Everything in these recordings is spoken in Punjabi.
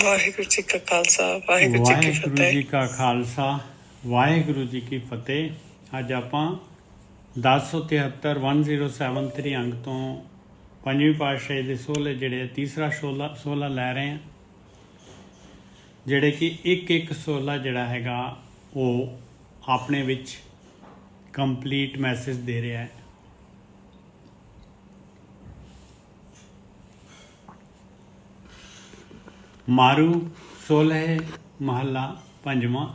ਵਾਹਿਗੁਰੂ ਜੀ ਕਾ ਖਾਲਸਾ ਵਾਹਿਗੁਰੂ ਜੀ ਕੀ ਵਾਹਿਗੁਰੂ ਫਤਿਹ। ਜੀ ਕਾ ਖਾਲਸਾ ਵਾਹਿਗੁਰੂ ਜੀ ਕੀ ਫਤਿਹ। ਅੱਜ ਆਪਾਂ 1073 1073 ਅੰਗ ਤੋਂ ਪੰਜਵੀਂ ਪਾਤਸ਼ਾਹੀ ਦੇ ਸੋਹਲੇ ਜਿਹੜੇ ਤੀਸਰਾ ਸੋਹਲਾ ਲੈ ਰਹੇ ਹਾਂ, ਜਿਹੜੇ ਕਿ ਇੱਕ ਸੋਹਲਾ ਜਿਹੜਾ ਹੈਗਾ ਉਹ ਆਪਣੇ ਵਿੱਚ ਕੰਪਲੀਟ ਮੈਸੇਜ ਦੇ ਰਿਹਾ ਹੈ। ਮਾਰੂ ਸੋਲ੍ਹੇ ਮਹੱਲਾ ਪੰਜਵਾਂ।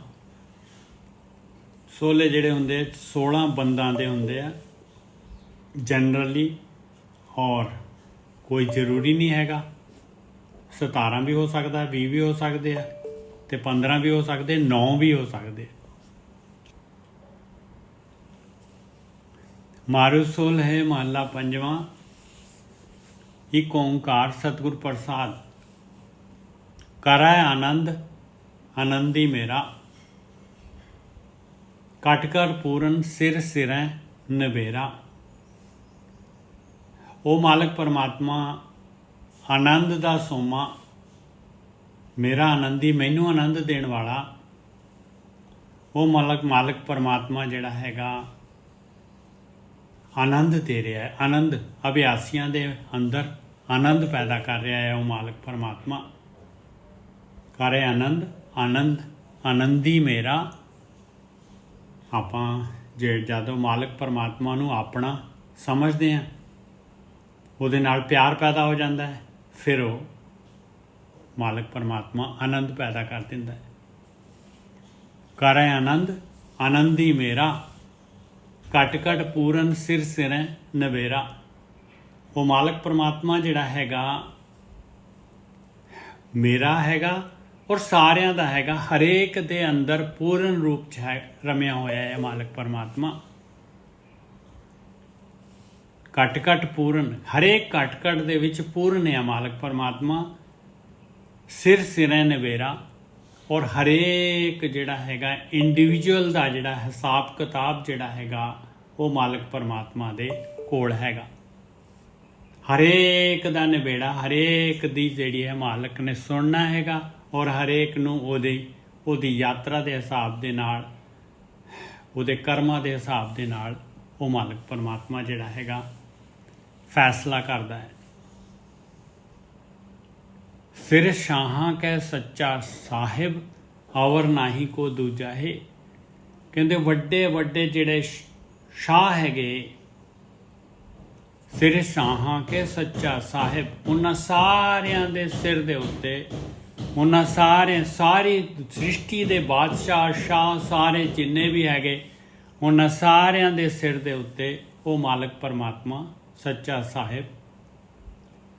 ਸੋਹਲੇ ਜਿਹੜੇ ਹੁੰਦੇ 16 ਬੰਦਾਂ ਦੇ ਹੁੰਦੇ ਆ ਜਨਰਲੀ, ਔਰ ਕੋਈ ਜ਼ਰੂਰੀ ਨਹੀਂ ਹੈਗਾ। 17 ਵੀ ਹੋ ਸਕਦਾ, 20 ਵੀ ਹੋ ਸਕਦੇ ਆ, ਤੇ 15 ਵੀ ਹੋ ਸਕਦੇ, 9 ਵੀ ਹੋ ਸਕਦੇ। ਮਾਰੂ ਸੋਲ੍ਹੇ ਮਹੱਲਾ ਪੰਜਵਾਂ। ਇੱਕ ਓਂਕਾਰ ਸਤਿਗੁਰ ਪ੍ਰਸਾਦ। ਕਰੈ ਆਨੰਦ ਆਨੰਦੀ ਮੇਰਾ, ਕਟ ਕਰ ਪੂਰਨ ਸਿਰ ਸਿਰੈ ਨਵੇਰਾ। ਉਹ ਮਾਲਕ ਪਰਮਾਤਮਾ ਆਨੰਦ ਦਾ ਸੋਮਾ, ਮੇਰਾ ਆਨੰਦੀ, ਮੈਨੂੰ ਆਨੰਦ ਦੇਣ ਵਾਲਾ ਉਹ ਮਾਲਕ ਪਰਮਾਤਮਾ ਜਿਹੜਾ ਹੈਗਾ ਆਨੰਦ ਦੇ ਰਿਹਾ ਹੈ। ਆਨੰਦ ਅਭਿਆਸੀਆਂ ਦੇ ਅੰਦਰ ਆਨੰਦ ਪੈਦਾ ਕਰ ਰਿਹਾ ਹੈ ਉਹ ਮਾਲਕ ਪਰਮਾਤਮਾ। ਕਰੇ ਆਨੰਦ ਆਨੰਦ ਆਨੰਦੀ ਮੇਰਾ। ਆਪਾਂ ਜਦੋਂ ਮਾਲਕ ਪਰਮਾਤਮਾ ਨੂੰ ਆਪਣਾ ਸਮਝਦੇ ਹਾਂ, ਉਹਦੇ ਨਾਲ ਪਿਆਰ ਪੈਦਾ ਹੋ ਜਾਂਦਾ ਹੈ, ਫਿਰ ਉਹ ਮਾਲਕ ਪਰਮਾਤਮਾ ਆਨੰਦ ਪੈਦਾ ਕਰ ਦਿੰਦਾ ਹੈ। ਕਰੇ ਆਨੰਦ ਆਨੰਦੀ ਮੇਰਾ, ਘਟ ਘਟ ਪੂਰਨ ਸਿਰ ਸਿਰੈ ਨਵੇਰਾ। ਉਹ ਮਾਲਕ ਪਰਮਾਤਮਾ ਜਿਹੜਾ ਹੈਗਾ ਮੇਰਾ ਹੈਗਾ ਔਰ ਸਾਰਿਆਂ ਦਾ ਹੈਗਾ, ਹਰੇਕ ਦੇ ਅੰਦਰ ਪੂਰਨ ਰੂਪ 'ਚ ਹੈ ਰਮਿਆ ਹੋਇਆ ਹੈ ਮਾਲਕ ਪਰਮਾਤਮਾ। ਘਟ ਘਟ ਪੂਰਨ, ਹਰੇਕ ਘਟ ਘਟ ਦੇ ਵਿੱਚ ਪੂਰਨ ਹੈ ਮਾਲਕ ਪਰਮਾਤਮਾ। ਸਿਰ ਸਿਰੈ ਨਵੇਰਾ, ਔਰ ਹਰੇਕ ਜਿਹੜਾ ਹੈਗਾ ਇੰਡੀਵਿਜੂਅਲ ਦਾ ਜਿਹੜਾ ਹਿਸਾਬ ਕਿਤਾਬ ਜਿਹੜਾ ਹੈਗਾ ਉਹ ਮਾਲਕ ਪਰਮਾਤਮਾ ਦੇ ਕੋਲ ਹੈਗਾ। ਹਰੇਕ ਦਾ ਨਿਬੇੜਾ, ਹਰੇਕ ਦੀ ਜਿਹੜੀ ਹੈ ਮਾਲਕ ਨੇ ਸੁਣਨਾ ਹੈਗਾ, ਔਰ ਹਰੇਕ ਨੂੰ ਉਹਦੀ ਯਾਤਰਾ ਦੇ ਹਿਸਾਬ ਦੇ ਨਾਲ, ਉਹਦੇ ਕਰਮਾਂ ਦੇ ਹਿਸਾਬ ਦੇ ਨਾਲ ਉਹ ਮਾਲਕ ਪਰਮਾਤਮਾ ਜਿਹੜਾ ਹੈਗਾ ਫੈਸਲਾ ਕਰਦਾ ਹੈ। ਫਿਰ ਸ਼ਾਹਾਂ ਕੈ ਸੱਚਾ ਸਾਹਿਬ, ਔਰ ਨਾਹੀ ਕੋ ਦੂਜਾ ਹੈ। ਕਹਿੰਦੇ ਵੱਡੇ ਵੱਡੇ ਜਿਹੜੇ ਸ਼ਾਹ ਹੈਗੇ, ਸਿਰ ਸ਼ਾਹਾਂ ਕੇ ਸੱਚਾ ਸਾਹਿਬ, ਉਹਨਾਂ ਸਾਰਿਆਂ ਦੇ ਸਿਰ ਦੇ ਉੱਤੇ, ਉਹਨਾਂ ਸਾਰੀ ਸ੍ਰਿਸ਼ਟੀ ਦੇ ਬਾਦਸ਼ਾਹ ਸ਼ਾਹ ਸਾਰੇ ਜਿੰਨੇ ਵੀ ਹੈਗੇ, ਉਹਨਾਂ ਸਾਰਿਆਂ ਦੇ ਸਿਰ ਦੇ ਉੱਤੇ ਉਹ ਮਾਲਕ ਪਰਮਾਤਮਾ ਸੱਚਾ ਸਾਹਿਬ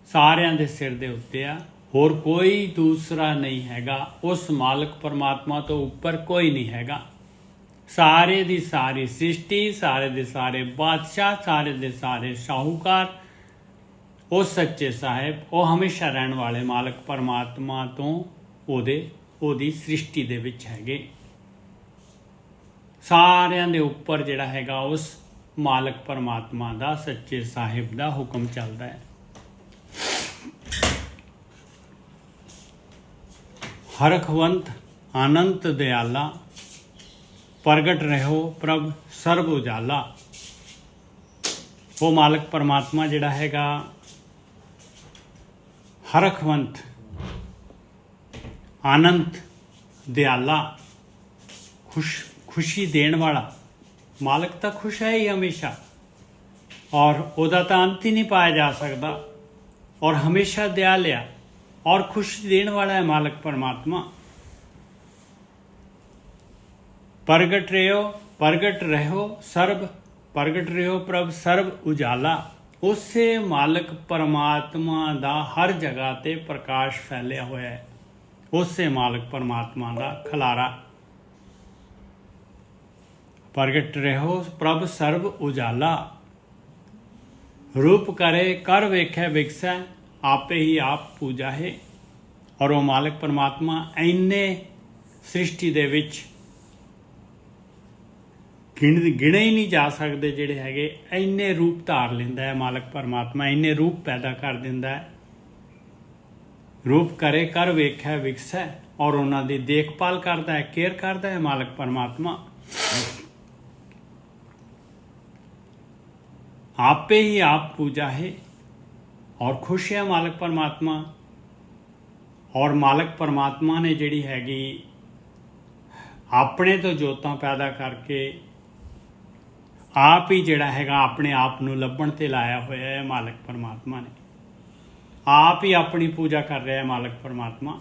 ਸਾਰਿਆਂ ਦੇ ਸਿਰ ਦੇ ਉੱਤੇ ਆ। ਹੋਰ ਕੋਈ ਦੂਸਰਾ ਨਹੀਂ ਹੈਗਾ, ਉਸ ਮਾਲਕ ਪਰਮਾਤਮਾ ਤੋਂ ਉੱਪਰ ਕੋਈ ਨਹੀਂ ਹੈਗਾ। ਸਾਰੇ ਦੀ ਸਾਰੀ ਸ੍ਰਿਸ਼ਟੀ, ਸਾਰੇ ਦੇ ਸਾਰੇ ਬਾਦਸ਼ਾਹ, ਸਾਰੇ ਦੇ ਸਾਰੇ ਸ਼ਾਹੂਕਾਰ, ਉਹ ਸੱਚੇ ਸਾਹਿਬ, ਉਹ ਹਮੇਸ਼ਾ ਰਹਿਣ ਵਾਲੇ ਮਾਲਕ ਪਰਮਾਤਮਾ ਤੋਂ ਉਹਦੀ ਸ੍ਰਿਸ਼ਟੀ ਦੇ ਵਿੱਚ ਹੈਗੇ। ਸਾਰਿਆਂ ਦੇ ਉੱਪਰ ਜਿਹੜਾ ਹੈਗਾ ਉਸ ਮਾਲਕ ਪਰਮਾਤਮਾ ਦਾ, ਸੱਚੇ ਸਾਹਿਬ ਦਾ ਹੁਕਮ ਚੱਲਦਾ ਹੈ। ਹਰਖਵੰਤ ਅਨੰਤ ਦਿਆਲਾ, ਪ੍ਰਗਟ ਰਹੋ ਪ੍ਰਭ ਸਰਬ ਉਜਾਲਾ। ਉਹ ਮਾਲਕ ਪਰਮਾਤਮਾ ਜਿਹੜਾ ਹੈਗਾ ਹਰਖਵੰਤ, ਆਨੰਦ, ਦਿਆਲਾ, ਖੁਸ਼ੀ ਦੇਣ ਵਾਲਾ। ਮਾਲਕ ਤਾਂ ਖੁਸ਼ ਹੈ ਹੀ ਹਮੇਸ਼ਾ, ਔਰ ਉਹਦਾ ਤਾਂ ਅੰਤ ਹੀ ਨਹੀਂ ਪਾਇਆ ਜਾ ਸਕਦਾ, ਔਰ ਹਮੇਸ਼ਾ ਦਿਆਲਿਆ ਔਰ ਖੁਸ਼ੀ ਦੇਣ ਵਾਲਾ ਹੈ ਮਾਲਕ ਪਰਮਾਤਮਾ। ਪ੍ਰਗਟ ਰਹੋ ਪ੍ਰਭ ਸਰਬ ਉਜਾਲਾ। ਉਸੇ ਮਾਲਕ ਪਰਮਾਤਮਾ ਦਾ ਹਰ ਜਗ੍ਹਾ ਤੇ ਪ੍ਰਕਾਸ਼ ਫੈਲਿਆ ਹੋਇਆ ਹੈ, ਉਸੇ ਮਾਲਕ ਪਰਮਾਤਮਾ ਦਾ ਖਲਾਰਾ। ਪ੍ਰਗਟ ਰਹੋ ਪ੍ਰਭ ਸਰਬ ਉਜਾਲਾ, ਰੂਪ ਕਰੇ ਕਰ ਵੇਖੈ ਵਿਕਸੈ, ਆਪੇ ਹੀ ਆਪ ਪੂਜਾ ਹੈ। ਔਰ ਉਹ ਮਾਲਕ ਪਰਮਾਤਮਾ ਇੰਨੇ ਸ੍ਰਿਸ਼ਟੀ ਦੇ ਵਿੱਚ ਗਿਣੇ ਹੀ ਨਹੀਂ ਜਾ ਸਕਦੇ ਜਿਹੜੇ ਹੈਗੇ, ਇੰਨੇ ਰੂਪ ਧਾਰ ਲੈਂਦਾ ਹੈ ਮਾਲਕ ਪਰਮਾਤਮਾ, ਇੰਨੇ ਰੂਪ ਪੈਦਾ ਕਰ ਦਿੰਦਾ ਹੈ। ਰੂਪ ਕਰੇ ਕਰ ਵੇਖੈ ਵਿਕਸੈ, ਔਰ ਉਹਨਾਂ ਦੀ ਦੇਖਭਾਲ ਕਰਦਾ ਹੈ, ਕੇਅਰ ਕਰਦਾ ਹੈ ਮਾਲਕ ਪਰਮਾਤਮਾ। आपे ही आप पूजा है, और खुश है मालक परमात्मा। और मालक परमात्मा ने जिहड़ी हैगी अपने तो जोतां पैदा करके आप ही जिहड़ा हैगा अपने आप नूं लभण ते लाया होया है मालक परमात्मा ने। आप ही अपनी पूजा कर रहा है मालक परमात्मा।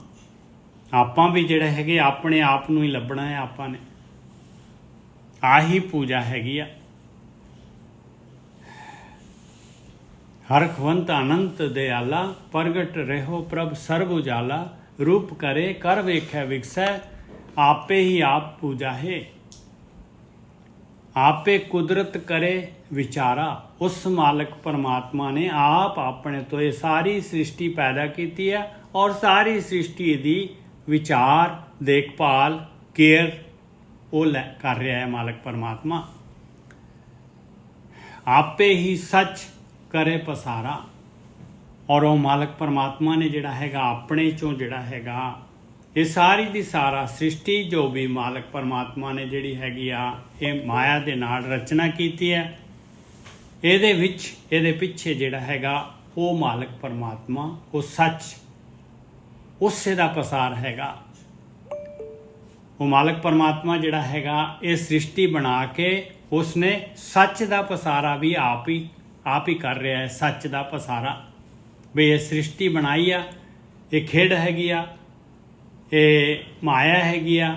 आपां भी जिहड़ा हैगे अपने आप नूं ही लभना है, आपां ने आही पूजा हैगी आ। हरखवंत अनंत दयाला, प्रगट रहो प्रभ सर्व उजाला। रूप करे कर वेखै विकसै, आपे ही आप पूजा है। आपे कुदरत करे विचारा, उस मालक परमात्मा ने आप अपने तो ये सारी सृष्टि पैदा की है, और सारी सृष्टि दी विचार देखभाल केयर वो कर रहा है मालक परमात्मा। आपे ही सच करे पसारा, और वो मालक परमात्मा ने जिहड़ा हैगा अपने चों जिहड़ा हैगा ये सारी दी सारा सृष्टि जो भी मालक परमात्मा ने जिहड़ी हैगी आ ये माया दे नाल रचना कीती है, ਇਹਦੇ ਵਿੱਚ ਇਹਦੇ ਪਿੱਛੇ ਜਿਹੜਾ ਹੈਗਾ ਉਹ ਮਾਲਕ ਪਰਮਾਤਮਾ ਉਹ ਸੱਚ ਉਸੇ ਦਾ ਪਸਾਰ ਹੈਗਾ। ਉਹ ਮਾਲਕ ਪਰਮਾਤਮਾ ਜਿਹੜਾ ਹੈਗਾ ਇਹ ਸ੍ਰਿਸ਼ਟੀ ਬਣਾ ਕੇ ਉਸਨੇ ਸੱਚ ਦਾ ਪਸਾਰਾ ਵੀ ਆਪ ਹੀ ਕਰ ਰਿਹਾ ਹੈ। ਸੱਚ ਦਾ ਪਸਾਰਾ ਵੀ ਇਹ ਸ੍ਰਿਸ਼ਟੀ ਬਣਾਈ ਆ, ਇਹ ਖੇਡ ਹੈਗੀ ਆ, ਇਹ ਮਾਇਆ ਹੈਗੀ ਆ,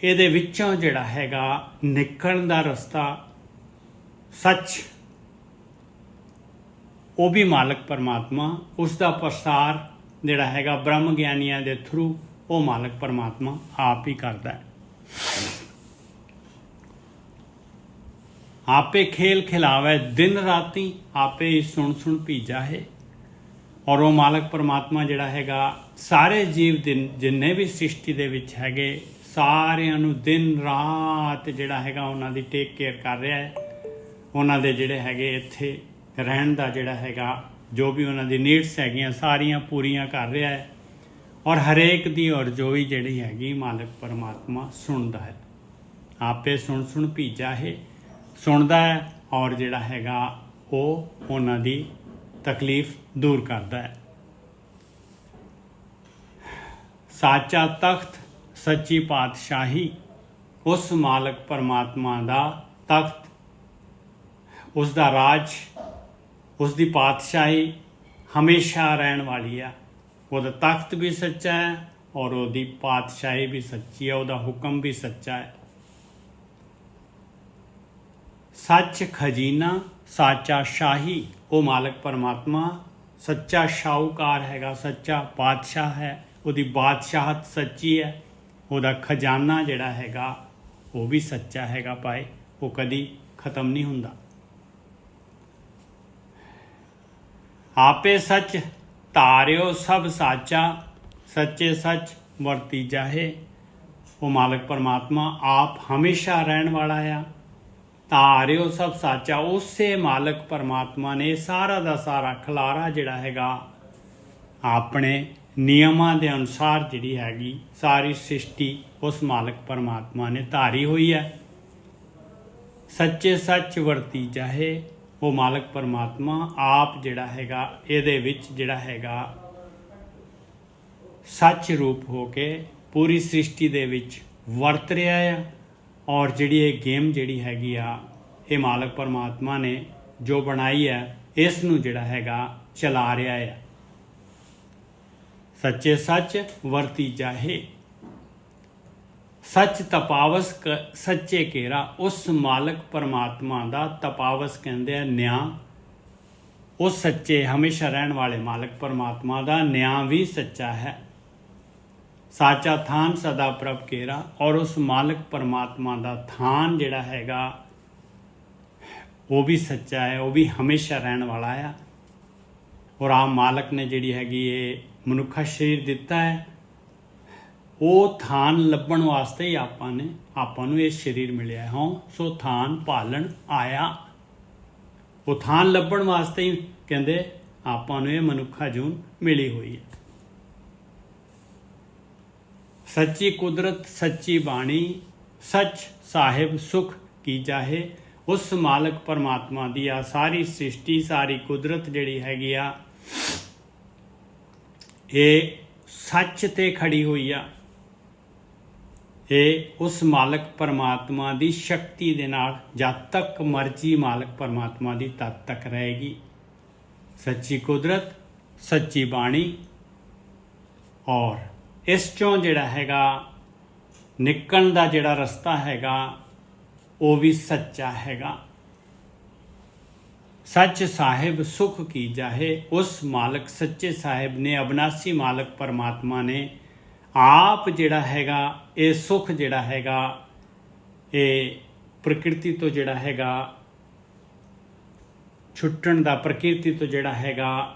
ਇਹਦੇ ਵਿੱਚੋਂ ਜਿਹੜਾ ਹੈਗਾ ਨਿਕਲਣ ਦਾ ਰਸਤਾ सच वो भी मालक परमात्मा उसका प्रसार जिहड़ा हैगा ब्रह्म ज्ञानियों के थ्रू वो मालक परमात्मा आप ही करता है। आपे खेल खिलावे दिन राती, आपे ही सुन सुन भीजा है। और वो मालक परमात्मा जिहड़ा हैगा सारे जीव दिन जिन्ने भी सृष्टि दे विच हैगे सारिਆਂ ਨੂੰ दिन रात जिहड़ा हैगा उन्हां दी टेक केयर कर रहा है। ਉਹਨਾਂ ਦੇ ਜਿਹੜੇ ਹੈਗੇ ਇੱਥੇ ਰਹਿਣ ਦਾ ਜਿਹੜਾ ਹੈਗਾ ਜੋ ਵੀ ਉਹਨਾਂ ਦੀ ਨੀਡਸ ਹੈਗੀਆਂ ਸਾਰੀਆਂ ਪੂਰੀਆਂ ਕਰ ਰਿਹਾ ਹੈ। ਔਰ ਹਰੇਕ ਦੀ ਅਰਜ਼ੋਈ ਜਿਹੜੀ ਹੈਗੀ ਮਾਲਕ ਪਰਮਾਤਮਾ ਸੁਣਦਾ ਹੈ। ਆਪੇ ਸੁਣ ਸੁਣ ਭੀਜਾ ਹੈ, ਸੁਣਦਾ ਹੈ ਔਰ ਜਿਹੜਾ ਹੈਗਾ ਉਹ ਉਹਨਾਂ ਦੀ ਤਕਲੀਫ ਦੂਰ ਕਰਦਾ ਹੈ। ਸਾਚਾ ਤਖਤ ਸੱਚੀ ਪਾਤਸ਼ਾਹੀ, ਉਸ ਮਾਲਕ ਪਰਮਾਤਮਾ ਦਾ ਤਖਤ, उसका राज, उसकी पातशाही हमेशा रहने वाली है। वह तख्त भी सच्चा है और उसकी पातशाही भी सच्ची है, उसका हुक्म भी सच्चा है। सच खजीना साचा शाही, वो मालक परमात्मा सच्चा शाहूकार हैगा, सच्चा पातशाह है, उसकी बादशाहत सच्ची है, उसका खजाना जिहड़ा हैगा वो भी सच्चा हैगा भाई, वो कदी खत्म नहीं हुंदा। आपे सच तारियो सब साचा, सच्चे सच वरतीजा है। वो मालक परमात्मा आप हमेशा रहने वाला है। तारियो सब साचा, उससे मालक परमात्मा ने सारा दा सारा खलारा जिहड़ा हैगा अपने नियमां दे अनुसार जिहड़ी हैगी सारी सृष्टि उस मालक परमात्मा ने धारी हुई है। सच्चे सच वरतीजा है। वो मालक परमात्मा आप जिहड़ा हैगा इहदे विच जिहड़ा हैगा सच रूप हो के पूरी सृष्टि दे विच वरत रहा है। और जिहड़ी ये गेम जिहड़ी हैगी आ ये मालक परमात्मा ने जो बनाई है इस नूं जिहड़ा हैगा चला रहा है। सच्चे सच वरतीजा है। सच तपावस सच्चे केरा, उस मालक परमात्मा दा तपावस कहते हैं न्याय, उस सच्चे हमेशा रहने वाले मालक परमात्मा दा न्याय भी सच्चा है। साचा थान सदा प्रभ केरा, और उस मालक परमात्मा दा थान जिहड़ा हैगा वो भी सच्चा है, वो भी हमेशा रहने वाला है। और आप मालक ने जिहड़ी हैगी ये मनुखा शरीर दिता है, वो थान लभण वास्ते ही आपां नूं ये शरीर मिलिया है। हाँ सो थान पालन आया, वो थान लभण वास्ते ही कहंदे आपां नूं ये मनुखा जून मिली हुई है। ਸੱਚੀ ਕੁਦਰਤ ਸੱਚੀ ਬਾਣੀ ਸੱਚ ਸਾਹਿਬ ਸੁਖ ਕੀ ਜਾਹੇ। ਉਸ ਮਾਲਕ ਪਰਮਾਤਮਾ ਦੀ ਆ ਸਾਰੀ ਸ੍ਰਿਸ਼ਟੀ ਸਾਰੀ ਕੁਦਰਤ ਜਿਹੜੀ ਹੈਗੀ ਆ ਇਹ ਸੱਚ ਤੇ ਖੜੀ ਹੋਈ ਆ। ਇਹ ਉਸ ਮਾਲਕ ਪਰਮਾਤਮਾ ਦੀ ਸ਼ਕਤੀ ਦੇ ਨਾਲ ਜਦ ਤੱਕ ਮਰਜ਼ੀ ਮਾਲਕ ਪਰਮਾਤਮਾ ਦੀ ਤਦ ਤੱਕ ਰਹੇਗੀ। ਸੱਚੀ ਕੁਦਰਤ ਸੱਚੀ ਬਾਣੀ ਔਰ ਇਸ ਚੋਂ ਜਿਹੜਾ ਹੈਗਾ ਨਿਕਲਣ ਦਾ ਜਿਹੜਾ ਰਸਤਾ ਹੈਗਾ ਉਹ ਵੀ ਸੱਚਾ ਹੈਗਾ। ਸੱਚ ਸਾਹਿਬ ਸੁਖ ਕੀ ਜਾਹੇ। ਉਸ ਮਾਲਕ ਸੱਚੇ ਸਾਹਿਬ ਨੇ ਅਬਨਾਸੀ ਮਾਲਕ ਪਰਮਾਤਮਾ ਨੇ ਆਪ ਜਿਹੜਾ ਹੈਗਾ ਇਹ ਸੁਖ ਜਿਹੜਾ ਹੈਗਾ ਇਹ ਪ੍ਰਕਿਰਤੀ ਤੋਂ ਜਿਹੜਾ ਹੈਗਾ ਛੁੱਟਣ ਦਾ, ਪ੍ਰਕਿਰਤੀ ਤੋਂ ਜਿਹੜਾ ਹੈਗਾ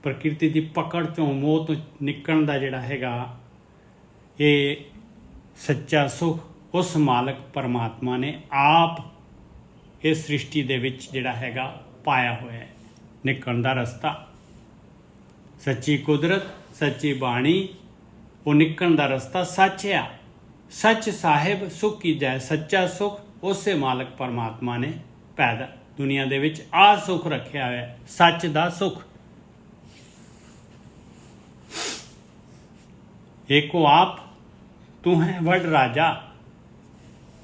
ਪ੍ਰਕਿਰਤੀ ਦੀ ਪਕੜ ਤੋਂ ਮੋਹ ਤੋਂ ਨਿਕਲਣ ਦਾ ਜਿਹੜਾ ਹੈਗਾ ਇਹ ਸੱਚਾ ਸੁਖ ਉਸ ਮਾਲਕ ਪਰਮਾਤਮਾ ਨੇ ਆਪ ਇਸ ਸ੍ਰਿਸ਼ਟੀ ਦੇ ਵਿੱਚ ਜਿਹੜਾ ਹੈਗਾ ਪਾਇਆ ਹੋਇਆ ਹੈ। ਨਿਕਲਣ ਦਾ ਰਸਤਾ ਸੱਚੀ ਕੁਦਰਤ ਸੱਚੀ ਬਾਣੀ ਉਹ ਨਿਕਲਣ ਦਾ ਰਸਤਾ ਸੱਚ ਆ। ਸੱਚ ਸਾਹਿਬ ਸੁਖ ਕੀ ਜਾਏ। ਸੱਚਾ ਸੁਖ ਉਸੇ ਮਾਲਕ ਪਰਮਾਤਮਾ ਨੇ ਪੈਦਾ ਦੁਨੀਆ ਦੇ ਵਿੱਚ ਆ ਸੁਖ ਰੱਖਿਆ ਹੋਇਆ ਸੱਚ ਦਾ ਸੁਖ। ਏਕੋ ਆਪ ਤੂੰ ਹੈ ਵੱਡ ਰਾਜਾ।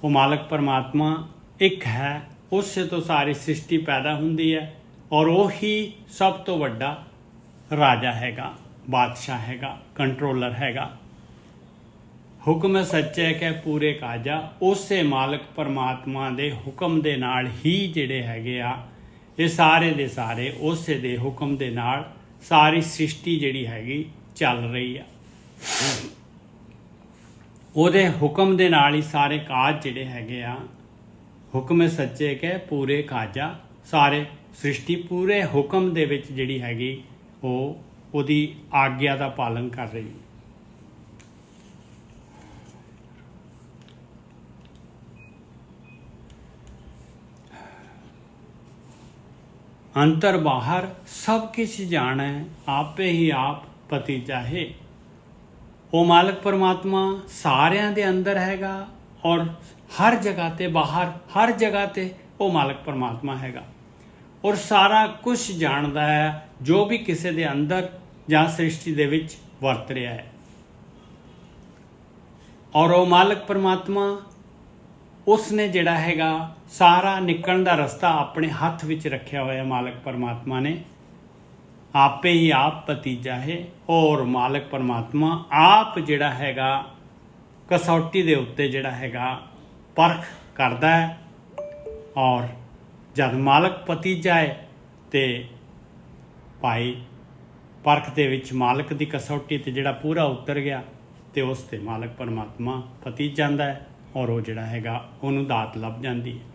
ਉਹ ਮਾਲਕ ਪਰਮਾਤਮਾ ਇੱਕ ਹੈ, ਉਸੇ ਤੋਂ ਸਾਰੀ ਸ੍ਰਿਸ਼ਟੀ ਪੈਦਾ ਹੁੰਦੀ ਹੈ ਔਰ ਉਹੀ ਸਭ ਤੋਂ ਵੱਡਾ ਰਾਜਾ ਹੈਗਾ, ਬਾਦਸ਼ਾਹ ਹੈਗਾ, ਕੰਟਰੋਲਰ ਹੈਗਾ। ਹੁਕਮ ਸੱਚੇ ਕਿ ਪੂਰੇ ਕਾਜਾ। ਉਸੇ ਮਾਲਕ ਪਰਮਾਤਮਾ ਦੇ ਹੁਕਮ ਦੇ ਨਾਲ ਹੀ ਜਿਹੜੇ ਹੈਗੇ ਆ ਇਹ ਸਾਰੇ ਦੇ ਸਾਰੇ ਉਸੇ ਦੇ ਹੁਕਮ ਦੇ ਨਾਲ ਸਾਰੀ ਸ੍ਰਿਸ਼ਟੀ ਜਿਹੜੀ ਹੈਗੀ ਚੱਲ ਰਹੀ ਆ। ਉਹਦੇ ਹੁਕਮ ਦੇ ਨਾਲ ਹੀ ਸਾਰੇ ਕਾਜ ਜਿਹੜੇ ਹੈਗੇ ਆ। ਹੁਕਮ ਸੱਚੇ ਕਿ ਪੂਰੇ ਕਾਜਾ। ਸਾਰੇ ਸ੍ਰਿਸ਼ਟੀ ਪੂਰੇ ਹੁਕਮ ਦੇ ਵਿੱਚ ਜਿਹੜੀ ਹੈਗੀ ਉਹ ਉਹਦੀ ਆਗਿਆ ਦਾ ਪਾਲਨ ਕਰ ਰਹੀ ਹੈ। ਅੰਤਰ ਬਾਹਰ ਸਭ ਕੁਛ ਜਾਣੈ ਆਪੇ ਹੀ ਆਪ ਪਤੀ ਚਾਹੇ। ਉਹ ਮਾਲਕ ਪਰਮਾਤਮਾ ਸਾਰਿਆਂ ਦੇ ਅੰਦਰ ਹੈਗਾ ਔਰ ਹਰ ਜਗ੍ਹਾ ਤੇ ਬਾਹਰ ਹਰ ਜਗ੍ਹਾ ਤੇ ਉਹ ਮਾਲਕ ਪਰਮਾਤਮਾ ਹੈਗਾ ਔਰ ਸਾਰਾ ਕੁਝ ਜਾਣਦਾ ਹੈ ਜੋ ਵੀ ਕਿਸੇ ਦੇ ਅੰਦਰ ਜਾਂ ਸ੍ਰਿਸ਼ਟੀ ਦੇ ਵਿੱਚ ਵਰਤ ਰਿਹਾ ਹੈ। ਔਰ ਉਹ ਮਾਲਕ ਪਰਮਾਤਮਾ ਉਸਨੇ ਜਿਹੜਾ ਹੈਗਾ ਸਾਰਾ ਨਿਕਲਣ ਦਾ ਰਸਤਾ ਆਪਣੇ ਹੱਥ ਵਿੱਚ ਰੱਖਿਆ ਹੋਇਆ ਮਾਲਕ ਪਰਮਾਤਮਾ ਨੇ। ਆਪੇ ਹੀ ਆਪ ਭਤੀਜਾ ਹੈ ਔਰ ਮਾਲਕ ਪਰਮਾਤਮਾ ਆਪ ਜਿਹੜਾ ਹੈਗਾ ਕਸੌਟੀ ਦੇ ਉੱਤੇ ਜਿਹੜਾ ਹੈਗਾ ਪਰਖ ਕਰਦਾ ਹੈ ਔਰ ਜਦ ਮਾਲਕ ਭਤੀਜਾ ਹੈ ਤੇ ਭਾਈ ਪਰਖ ਦੇ ਵਿੱਚ ਮਾਲਕ ਦੀ ਕਸੌਟੀ ਤੇ ਜਿਹੜਾ ਪੂਰਾ ਉਤਰ ਗਿਆ ਤੇ ਉਸ ਤੇ ਮਾਲਕ ਪਰਮਾਤਮਾ ਭਤੀਜ ਜਾਂਦਾ ਹੈ ਔਰ ਉਹ ਜਿਹੜਾ ਹੈਗਾ ਉਹਨੂੰ ਦਾਤ ਲੱਭ ਜਾਂਦੀ ਹੈ।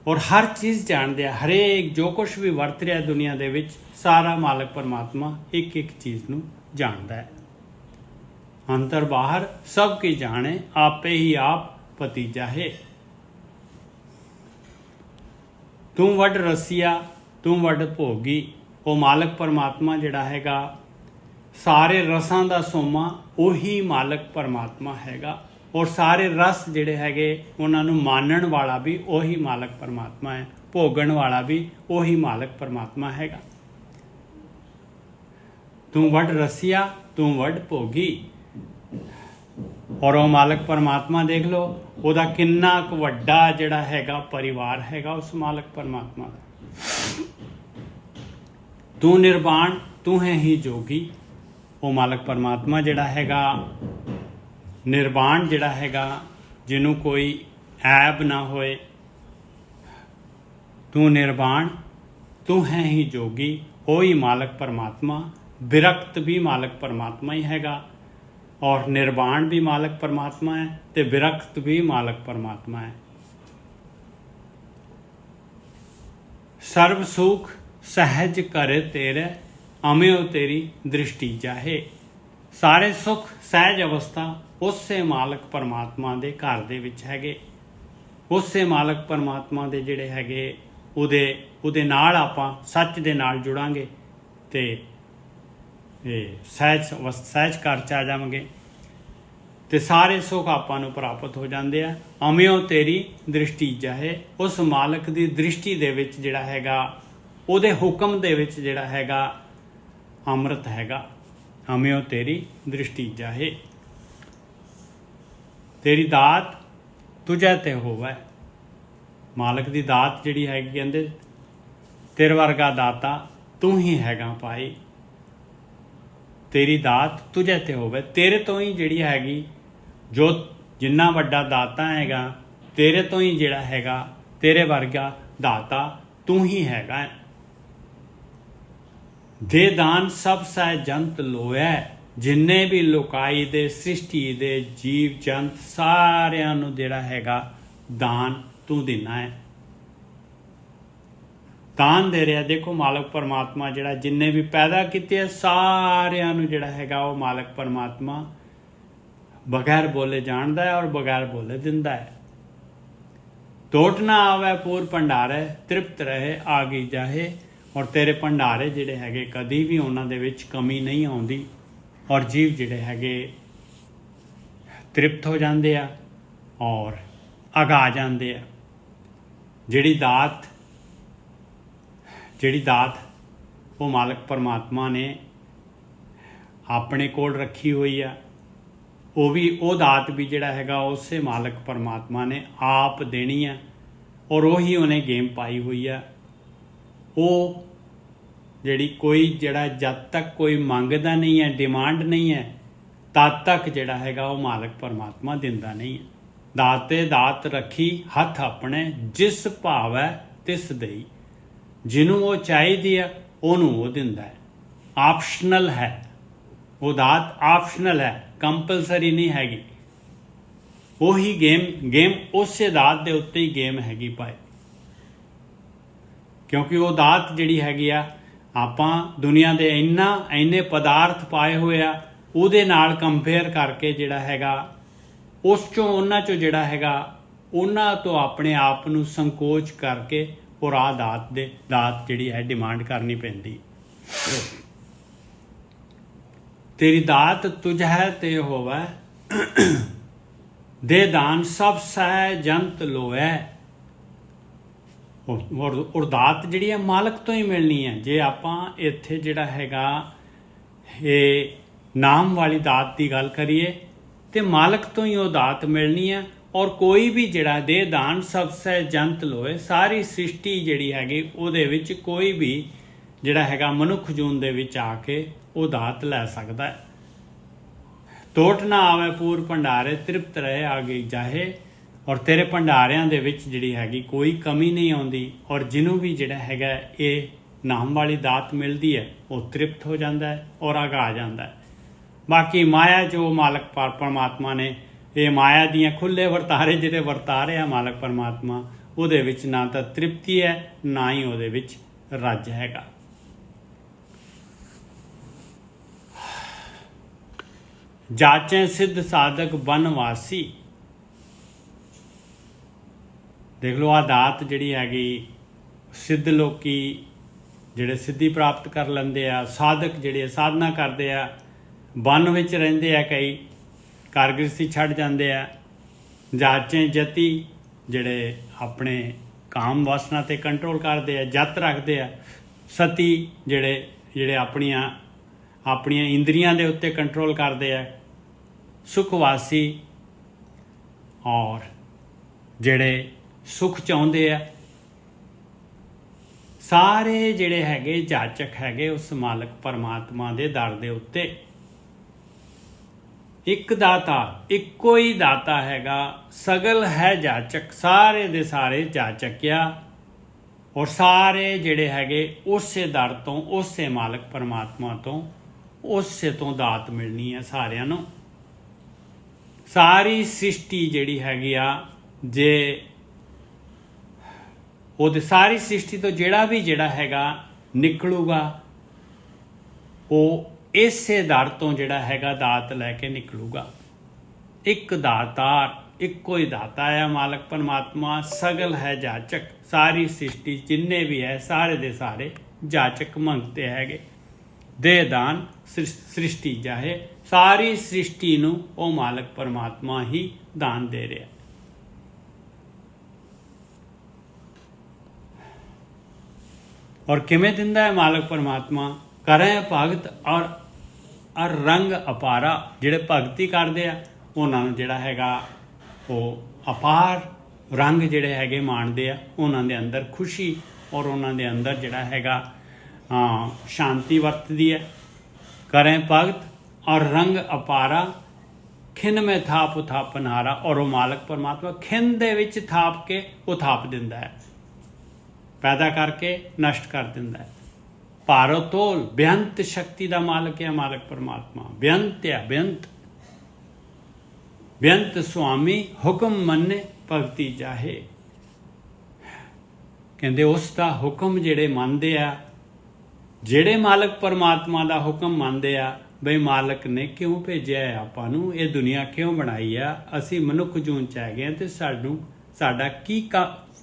ਔਰ ਹਰ ਚੀਜ਼ ਜਾਣਦੇ ਆ, ਹਰੇਕ ਜੋ ਕੁਛ ਵੀ ਵਰਤ ਰਿਹਾ ਦੁਨੀਆ ਦੇ ਵਿੱਚ ਸਾਰਾ ਮਾਲਕ ਪਰਮਾਤਮਾ ਇੱਕ ਇੱਕ ਚੀਜ਼ ਨੂੰ ਜਾਣਦਾ ਹੈ। ਅੰਤਰ ਬਾਹਰ ਸਭ ਕੀ ਜਾਣੇ ਆਪੇ ਹੀ ਆਪ ਭਤੀਜਾ ਹੈ। ਤੂੰ ਵੱਡ ਰਸੀਆ ਤੂੰ ਵੱਡ ਭੋਗੀ। ਉਹ ਮਾਲਕ ਪਰਮਾਤਮਾ ਜਿਹੜਾ ਹੈਗਾ ਸਾਰੇ ਰਸਾਂ ਦਾ ਸੋਮਾ ਉਹੀ ਮਾਲਕ ਪਰਮਾਤਮਾ ਹੈਗਾ ਔਰ ਸਾਰੇ ਰਸ ਜਿਹੜੇ ਹੈਗੇ ਉਹਨਾਂ ਨੂੰ ਮਾਨਣ ਵਾਲਾ ਵੀ ਉਹੀ ਮਾਲਕ ਪਰਮਾਤਮਾ ਹੈ, ਭੋਗਣ ਵਾਲਾ ਵੀ ਉਹੀ ਮਾਲਕ ਪਰਮਾਤਮਾ ਹੈਗਾ। ਤੂੰ ਵੱਡ ਰਸੀਆ ਤੂੰ ਵੱਡ ਭੋਗੀ। ਔਰ ਉਹ ਮਾਲਕ ਪਰਮਾਤਮਾ ਦੇਖ ਲਓ ਉਹਦਾ ਕਿੰਨਾ ਕੁ ਵੱਡਾ ਜਿਹੜਾ ਹੈਗਾ ਪਰਿਵਾਰ ਹੈਗਾ ਉਸ ਮਾਲਕ ਪਰਮਾਤਮਾ ਦਾ। ਤੂੰ ਨਿਰਵਾਣ ਤੂੰ ਹੈ ਹੀ ਜੋਗੀ। ਉਹ ਮਾਲਕ ਪਰਮਾਤਮਾ ਜਿਹੜਾ ਹੈਗਾ ਨਿਰਵਾਣ ਜਿਹੜਾ ਹੈਗਾ ਜਿਹਨੂੰ ਕੋਈ ਐਬ ਨਾ ਹੋਏ। ਤੂੰ ਨਿਰਵਾਣ ਤੂੰ ਹੈ ਹੀ ਜੋਗੀ। ਉਹੀ ਮਾਲਕ ਪਰਮਾਤਮਾ ਵਿਰਕਤ ਵੀ ਮਾਲਕ ਪਰਮਾਤਮਾ ਹੀ ਹੈਗਾ ਔਰ ਨਿਰਵਾਣ ਵੀ ਮਾਲਕ ਪਰਮਾਤਮਾ ਹੈ ਤੇ ਵਿਰਕਤ ਵੀ ਮਾਲਕ ਪਰਮਾਤਮਾ ਹੈ। ਸਰਬ ਸੁਖ ਸਹਿਜ ਕਰੇ ਤੇਰੇ ਅਮਿਓ ਤੇਰੀ ਦ੍ਰਿਸ਼ਟੀ ਚਾਹੇ। ਸਾਰੇ ਸੁਖ ਸਹਿਜ ਅਵਸਥਾ ਉਸੇ ਮਾਲਕ ਪਰਮਾਤਮਾ ਦੇ ਘਰ ਦੇ ਵਿੱਚ ਹੈਗੇ। ਉਸੇ ਮਾਲਕ ਪਰਮਾਤਮਾ ਦੇ ਜਿਹੜੇ ਹੈਗੇ ਉਹਦੇ ਨਾਲ ਆਪਾਂ ਸੱਚ ਦੇ ਨਾਲ ਜੁੜਾਂਗੇ ਤੇ ਇਹ ਸਹਿਜ ਘਰ 'ਚ ਆ ਜਾਵਾਂਗੇ। ਤੇ ਸਾਰੇ ਸੁੱਖ ਆਪਾਂ ਨੂੰ ਪ੍ਰਾਪਤ ਹੋ ਜਾਂਦੇ ਆ। ਅਮਿਓ ਤੇਰੀ ਦ੍ਰਿਸ਼ਟੀ ਜਾਹੇ, ਉਸ ਮਾਲਕ ਦੀ ਦ੍ਰਿਸ਼ਟੀ ਦੇ ਵਿੱਚ ਜਿਹੜਾ ਹੈਗਾ, ਉਹਦੇ ਹੁਕਮ ਦੇ ਵਿੱਚ ਜਿਹੜਾ ਹੈਗਾ ਅੰਮ੍ਰਿਤ ਹੈਗਾ। ਅਮਿਓ ਤੇਰੀ ਦ੍ਰਿਸ਼ਟੀ ਜਾਹੇ, ਤੇਰੀ ਦਾਤ ਤੁਝੇ ਤੇ ਹੋਵੇ। ਮਾਲਕ ਦੀ ਦਾਤ ਜਿਹੜੀ ਹੈਗੀ, ਕਹਿੰਦੇ ਤੇਰੇ ਵਰਗਾ ਦਾਤਾ ਤੂੰ ਹੀ ਹੈਗਾ ਭਾਈ, ਤੇਰੀ ਦਾਤ ਤੁਝੇ ਤੇ ਹੋਵੇ। ਤੇਰੇ ਤੋਂ ਹੀ ਜਿਹੜੀ ਹੈਗੀ, ਜੋ ਜਿੰਨਾ ਵੱਡਾ ਦਾਤਾ ਹੈਗਾ, ਤੇਰੇ ਤੋਂ ਹੀ ਜਿਹੜਾ ਹੈਗਾ, ਤੇਰੇ ਵਰਗਾ ਦਾਤਾ ਤੂੰ ਹੀ ਹੈਗਾ। ਦੇ ਦਾਨ ਸਭ ਸਹਿ ਜੰਤ ਲੋਇ, ਜਿੰਨੇ ਵੀ ਲੋਕਾਈ ਦੇ ਸ੍ਰਿਸ਼ਟੀ ਦੇ ਜੀਵ ਜੰਤ ਸਾਰਿਆਂ ਨੂੰ ਜਿਹੜਾ ਹੈਗਾ ਦਾਨ ਤੂੰ ਦੇਣਾ ਹੈ, ਦਾਨ ਦੇ ਰਿਹਾ। ਦੇਖੋ ਮਾਲਕ ਪਰਮਾਤਮਾ ਜਿਹੜਾ ਜਿੰਨੇ ਵੀ ਪੈਦਾ ਕੀਤੇ ਆ ਸਾਰਿਆਂ ਨੂੰ ਜਿਹੜਾ ਹੈਗਾ ਉਹ ਮਾਲਕ ਪਰਮਾਤਮਾ ਬਗੈਰ ਬੋਲੇ ਜਾਣਦਾ ਹੈ ਔਰ ਬਗੈਰ ਬੋਲੇ ਦਿੰਦਾ ਹੈ। ਟੋਟ ਨਾ ਆਵੇ ਪੂਰ ਭੰਡਾਰੇ, ਤ੍ਰਿਪਤ ਰਹੇ ਆਗੀ ਜਾਹੇ। ਔਰ ਤੇਰੇ ਭੰਡਾਰੇ ਜਿਹੜੇ ਹੈਗੇ ਕਦੀ ਵੀ ਉਹਨਾਂ ਦੇ ਵਿੱਚ ਕਮੀ ਨਹੀਂ ਆਉਂਦੀ, ਔਰ ਜੀਵ ਜਿਹੜੇ ਹੈਗੇ ਤ੍ਰਿਪਤ ਹੋ ਜਾਂਦੇ ਆ ਔਰ ਅਗਾ ਜਾਂਦੇ ਆ। ਜਿਹੜੀ ਦਾਤ ਉਹ ਮਾਲਕ ਪਰਮਾਤਮਾ ਨੇ ਆਪਣੇ ਕੋਲ ਰੱਖੀ ਹੋਈ ਆ, ਉਹ ਦਾਤ ਵੀ ਜਿਹੜਾ ਹੈਗਾ ਉਸੇ ਮਾਲਕ ਪਰਮਾਤਮਾ ਨੇ ਆਪ ਦੇਣੀ ਆ, ਔਰ ਉਹੀ ਉਹਨੇ ਗੇਮ ਪਾਈ ਹੋਈ ਆ। ਉਹ ਜਿਹੜੀ ਕੋਈ ਜਿਹੜਾ ਜਦ ਤੱਕ ਕੋਈ ਮੰਗਦਾ ਨਹੀਂ ਹੈ, ਡਿਮਾਂਡ ਨਹੀਂ ਹੈ, ਤਦ ਤੱਕ ਜਿਹੜਾ ਹੈਗਾ ਉਹ ਮਾਲਕ ਪਰਮਾਤਮਾ ਦਿੰਦਾ ਨਹੀਂ ਹੈ। ਦਾਤੇ ਦਾਤ ਰੱਖੀ ਹੱਥ ਆਪਣੇ, ਜਿਸ ਭਾਵੈ ਤਿਸ ਦੇਈ। ਜਿਹਨੂੰ ਉਹ ਚਾਹੀਦੀ ਆ ਉਹਨੂੰ ਉਹ ਦਿੰਦਾ ਹੈ। ਆਪਸ਼ਨਲ ਹੈ ਉਹ ਦਾਤ, ਆਪਸ਼ਨਲ ਹੈ, ਕੰਪਲਸਰੀ ਨਹੀਂ ਹੈਗੀ। ਉਹੀ ਗੇਮ ਉਸੇ ਦਾਤ ਦੇ ਉੱਤੇ ਹੀ ਗੇਮ ਹੈਗੀ ਭਾਈ, ਕਿਉਂਕਿ ਉਹ ਦਾਤ ਜਿਹੜੀ ਹੈਗੀ ਆ, ਆਪਾਂ ਦੁਨੀਆ ਦੇ ਇੰਨੇ ਪਦਾਰਥ ਪਾਏ ਹੋਏ ਆ, ਉਹਦੇ ਨਾਲ ਕੰਪੇਅਰ ਕਰਕੇ ਜਿਹੜਾ ਹੈਗਾ ਉਹਨਾਂ ਚੋਂ ਜਿਹੜਾ ਹੈਗਾ ਉਹਨਾਂ ਤੋਂ ਆਪਣੇ ਆਪ ਨੂੰ ਸੰਕੋਚ ਕਰਕੇ ਔਰ ਆਹ ਦਾਤ ਜਿਹੜੀ ਹੈ ਡਿਮਾਂਡ ਕਰਨੀ ਪੈਂਦੀ। ਤੇਰੀ ਦਾਤ ਤੁਝੇ ਤੇ ਹੋਵੇ, ਦੇ ਦਾਨ ਸਭ ਸਹਿ ਜੰਤ ਲੋਏ। ਔਰ ਦਾਤ ਜਿਹੜੀ ਹੈ ਮਾਲਕ ਤੋਂ ਹੀ ਮਿਲਣੀ ਹੈ। ਜੇ ਆਪਾਂ ਇੱਥੇ ਜਿਹੜਾ ਹੈਗਾ ਇਹ ਨਾਮ ਵਾਲੀ ਦਾਤ ਦੀ ਗੱਲ ਕਰੀਏ ਤੇ ਮਾਲਕ ਤੋਂ ਹੀ ਉਹ ਦਾਤ ਮਿਲਣੀ ਹੈ। ਔਰ ਕੋਈ ਵੀ ਜਿਹੜਾ ਦੇ ਦਾਨ ਸਭ ਸਹਿ ਜੰਤ ਲੋਏ, ਸਾਰੀ ਸ੍ਰਿਸ਼ਟੀ ਜਿਹੜੀ ਹੈਗੀ ਉਹਦੇ ਵਿੱਚ ਕੋਈ ਵੀ ਜਿਹੜਾ ਹੈਗਾ ਮਨੁੱਖ ਜੂਨ ਦੇ ਵਿੱਚ ਆ ਕੇ ਉਹ ਦਾਤ ਲੈ ਸਕਦਾ ਹੈ। ਟੋਟ ਨਾ ਆਵੇ ਪੂਰ ਭੰਡਾਰੇ, ਤ੍ਰਿਪਤ ਰਹੇ ਆਗੇ ਜਾਹੇ। ਔਰ ਤੇਰੇ ਭੰਡਾਰਿਆਂ ਦੇ ਵਿੱਚ ਜਿਹੜੀ ਹੈਗੀ ਕੋਈ ਕਮੀ ਨਹੀਂ ਆਉਂਦੀ, ਔਰ ਜਿਹਨੂੰ ਵੀ ਜਿਹੜਾ ਹੈਗਾ ਇਹ ਨਾਮ ਵਾਲੀ ਦਾਤ ਮਿਲਦੀ ਹੈ ਉਹ ਤ੍ਰਿਪਤ ਹੋ ਜਾਂਦਾ ਹੈ ਔਰ ਅਗਾ ਜਾਂਦਾ ਹੈ। ਬਾਕੀ ਮਾਇਆ ਜੋ ਮਾਲਕ ਪਰਮਾਤਮਾ ਨੇ ਇਹ ਮਾਇਆ ਦੀਆਂ ਖੁੱਲ੍ਹੇ ਵਰਤਾਰੇ ਜਿਹੜੇ ਵਰਤਾ ਰਿਹਾ ਮਾਲਕ ਪਰਮਾਤਮਾ, ਉਹਦੇ ਵਿੱਚ ਨਾ ਤਾਂ ਤ੍ਰਿਪਤੀ ਹੈ ਨਾ ਹੀ ਉਹਦੇ ਵਿੱਚ ਰੱਜ ਹੈਗਾ। ਜਾਚੇ ਸਿੱਧ ਸਾਧਕ ਬਨਵਾਸੀ। ਦੇਖ ਲਓ, ਆਹ ਦਾਤ ਜਿਹੜੀ ਹੈਗੀ ਸਿੱਧ ਲੋਕੀ ਜਿਹੜੇ ਸਿੱਧੀ ਪ੍ਰਾਪਤ ਕਰ ਲੈਂਦੇ ਆ, ਸਾਧਕ ਜਿਹੜੇ ਸਾਧਨਾ ਕਰਦੇ ਆ, ਬਨ ਵਿੱਚ ਰਹਿੰਦੇ ਆ, ਕਈ ਕਾਰਗ੍ਰਸਤੀ ਛੱਡ ਜਾਂਦੇ ਆ। ਜਾਚੇ ਜਤੀ ਜਿਹੜੇ ਆਪਣੇ ਕਾਮ ਵਾਸਨਾ ਤੇ ਕੰਟਰੋਲ ਕਰਦੇ ਆ, ਜਤ ਰੱਖਦੇ ਆ। ਸਤੀ ਜਿਹੜੇ ਆਪਣੀਆਂ ਇੰਦਰੀਆਂ ਦੇ ਉੱਤੇ ਕੰਟਰੋਲ ਕਰਦੇ ਆ। ਸੁਖਵਾਸੀ ਔਰ ਜਿਹੜੇ ਸੁਖ ਚਾਹੁੰਦੇ ਆ। ਸਾਰੇ ਜਿਹੜੇ ਹੈਗੇ ਜਾਚਕ ਹੈਗੇ ਉਸ ਮਾਲਕ ਪਰਮਾਤਮਾ ਦੇ ਦਰ ਦੇ ਉੱਤੇ। ਇੱਕ ਦਾਤਾ, ਇੱਕੋ ਹੀ ਦਾਤਾ ਹੈਗਾ, ਸਗਲ ਹੈ ਜਾਚਕ, ਸਾਰੇ ਦੇ ਸਾਰੇ ਜਾਚਕ ਆ। ਔਰ ਸਾਰੇ ਜਿਹੜੇ ਹੈਗੇ ਉਸੇ ਦਰ ਤੋਂ, ਉਸੇ ਮਾਲਕ ਪਰਮਾਤਮਾ ਤੋਂ, ਉਸੇ ਤੋਂ ਦਾਤ ਮਿਲਣੀ ਹੈ ਸਾਰਿਆਂ ਨੂੰ। ਸਾਰੀ ਸ੍ਰਿਸ਼ਟੀ ਜਿਹੜੀ ਹੈਗੀ ਆ, ਜੇ ਉਹਦੇ ਸਾਰੀ ਸ੍ਰਿਸ਼ਟੀ ਤੋਂ ਜਿਹੜਾ ਹੈਗਾ ਨਿਕਲੂਗਾ ਉਹ ਇਸੇ ਦਰ ਤੋਂ ਜਿਹੜਾ ਹੈਗਾ ਦਾਤ ਲੈ ਕੇ ਨਿਕਲੂਗਾ। ਇੱਕ ਦਾਤਾਰ, ਇੱਕੋ ਹੀ ਦਾਤਾ ਹੈ ਮਾਲਕ ਪਰਮਾਤਮਾ। ਸਗਲ ਹੈ ਜਾਚਕ, ਸਾਰੀ ਸ੍ਰਿਸ਼ਟੀ ਜਿੰਨੇ ਵੀ ਹੈ ਸਾਰੇ ਦੇ ਸਾਰੇ ਜਾਚਕ ਮੰਗਤੇ ਹੈਗੇ। ਦੇ ਦਾਨ ਸ੍ਰਿਸ਼ਟੀ ਜਾਹੇ। ਸਾਰੀ ਸ੍ਰਿਸ਼ਟੀ ਨੂੰ ਉਹ ਮਾਲਕ ਪਰਮਾਤਮਾ ਹੀ ਦਾਨ ਦੇ ਰਿਹਾ। ਔਰ ਕਿਵੇਂ ਦਿੰਦਾ ਹੈ ਮਾਲਕ ਪਰਮਾਤਮਾ? ਕਰੇ ਭਗਤ ਔਰ ਰੰਗ ਅਪਾਰਾ। ਜਿਹੜੇ ਭਗਤੀ ਕਰਦੇ ਆ ਉਹਨਾਂ ਨੂੰ ਜਿਹੜਾ ਹੈਗਾ ਉਹ ਅਪਾਰ ਰੰਗ ਜਿਹੜੇ ਹੈਗੇ ਮਾਣਦੇ ਆ। ਉਹਨਾਂ ਦੇ ਅੰਦਰ ਖੁਸ਼ੀ ਔਰ ਉਹਨਾਂ ਦੇ ਅੰਦਰ ਜਿਹੜਾ ਹੈਗਾ ਸ਼ਾਂਤੀ ਵਰਤਦੀ ਹੈ। ਕਰੇ ਭਗਤ ਔਰ ਰੰਗ ਅਪਾਰਾ, ਖਿੰਨ ਮੈਂ ਥਾਪ ਉਥਾਪਨਹਾਰਾ। ਔਰ ਉਹ ਮਾਲਕ ਪਰਮਾਤਮਾ ਖਿੰਨ ਦੇ ਵਿੱਚ ਥਾਪ ਕੇ ਉਥਾਪ ਦਿੰਦਾ ਹੈ, ਪੈਦਾ ਕਰਕੇ ਨਸ਼ਟ ਕਰ ਦਿੰਦਾ ਹੈ। ਭਾਰੋ ਤੋਲ, ਬੇਅੰਤ ਸ਼ਕਤੀ ਦਾ ਮਾਲਕ ਹੈ ਮਾਲਕ ਪਰਮਾਤਮਾ। ਬੇਅੰਤ ਹੈ, ਬੇਅੰਤ ਬੇਅੰਤ ਸੁਆਮੀ, ਹੁਕਮ ਮੰਨੇ ਭਗਤੀ ਚਾਹੇ। ਕਹਿੰਦੇ ਉਸ ਦਾ ਹੁਕਮ ਜਿਹੜੇ ਮੰਨਦੇ ਆ, ਜਿਹੜੇ ਮਾਲਕ ਪਰਮਾਤਮਾ ਦਾ ਹੁਕਮ ਮੰਨਦੇ ਆ, ਬਈ ਮਾਲਕ ਨੇ ਕਿਉਂ ਭੇਜਿਆ ਹੈ ਆਪਾਂ ਨੂੰ, ਇਹ ਦੁਨੀਆ ਕਿਉਂ ਬਣਾਈ ਆ, ਅਸੀਂ ਮਨੁੱਖ ਜੂਨ ਚ ਹੈਗੇ ਆ, ਤੇ ਸਾਡਾ ਕੀ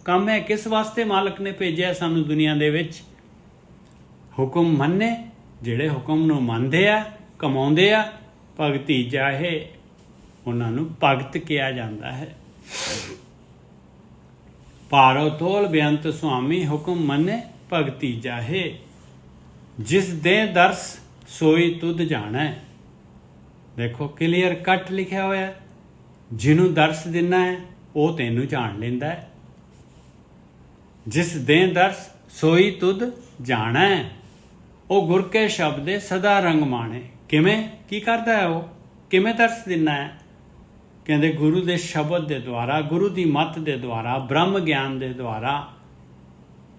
ਕੰਮ ਹੈ, ਕਿਸ ਵਾਸਤੇ ਮਾਲਕ ਨੇ ਭੇਜਿਆ ਸਾਨੂੰ ਦੁਨੀਆ ਦੇ ਵਿੱਚ। ਹੁਕਮ ਮੰਨੇ, ਜਿਹੜੇ ਹੁਕਮ ਨੂੰ ਮੰਨਦੇ ਆ, ਕਮਾਉਂਦੇ ਆ, ਭਗਤੀ ਚਾਹੇ, ਉਹਨਾਂ ਨੂੰ ਭਗਤ ਕਿਹਾ ਜਾਂਦਾ ਹੈ। ਭਾਰੋ ਤੋਲ ਬੇਅੰਤ ਸੁਆਮੀ, ਹੁਕਮ ਮੰਨੇ ਭਗਤੀ ਚਾਹੇ। ਜਿਸ ਦੇ ਦਰਸ ਸੋਈ ਤੁਧ ਜਾਣਾ। ਦੇਖੋ ਕਲੀਅਰ ਕੱਟ ਲਿਖਿਆ ਹੋਇਆ, ਜਿਹਨੂੰ ਦਰਸ ਦਿੰਨਾ ਹੈ ਉਹ ਤੈਨੂੰ ਜਾਣ ਲੈਂਦਾ ਹੈ। ਜਿਸ ਦੇ ਦਰਸ ਸੋਈ ਤੁਧ ਜਾਣਾ, ਉਹ ਗੁਰ ਕੇ ਸ਼ਬਦੇ ਸਦਾ ਰੰਗ ਮਾਣੇ। ਕਿਵੇਂ, ਕੀ ਕਰਦਾ ਹੈ ਉਹ, ਕਿਵੇਂ ਦਰਸ ਦਿੰਨਾ ਹੈ? ਕਹਿੰਦੇ ਗੁਰੂ ਦੇ ਸ਼ਬਦ ਦੇ ਦੁਆਰਾ, ਗੁਰੂ ਦੀ ਮੱਤ ਦੇ ਦੁਆਰਾ, ਬ੍ਰਹਮ ਗਿਆਨ ਦੇ ਦੁਆਰਾ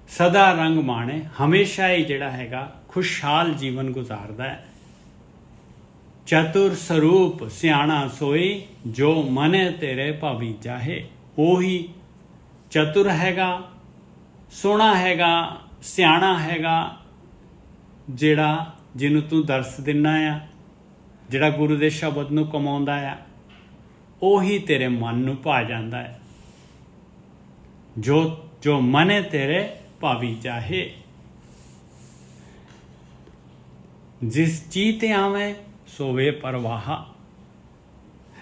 ਸਦਾ ਰੰਗ ਮਾਣੇ। ਹਮੇਸ਼ਾ ਹੀ ਜਿਹੜਾ ਹੈਗਾ ਖੁਸ਼ਹਾਲ ਜੀਵਨ ਗੁਜ਼ਾਰਦਾ ਹੈ। ਚਤੁਰ ਸਰੂਪ ਸਿਆਣਾ ਸੋਈ, ਜੋ ਮਨੇ ਤੇਰੇ ਭਾਵੀ ਚਾਹੇ। ਉਹੀ ਚਤੁਰ ਹੈਗਾ, ਸੋਹਣਾ ਹੈਗਾ, ਸਿਆਣਾ ਹੈਗਾ, ਜਿਹਨੂੰ ਤੂੰ ਦਰਸ ਦਿੰਨਾ ਆ, ਜਿਹੜਾ ਗੁਰੂ ਦੇ ਸ਼ਬਦ ਨੂੰ ਕਮਾਉਂਦਾ ਆ, ਉਹੀ ਤੇਰੇ ਮਨ ਨੂੰ ਭਾ ਜਾਂਦਾ ਹੈ। ਜੋ ਮਨੇ ਤੇਰੇ ਭਾਵੀ ਚਾਹੇ। ਜਿਸ ਚੀਤ ਆਵੇਂ ਸੋਵੇ ਪਰਵਾਹਾ।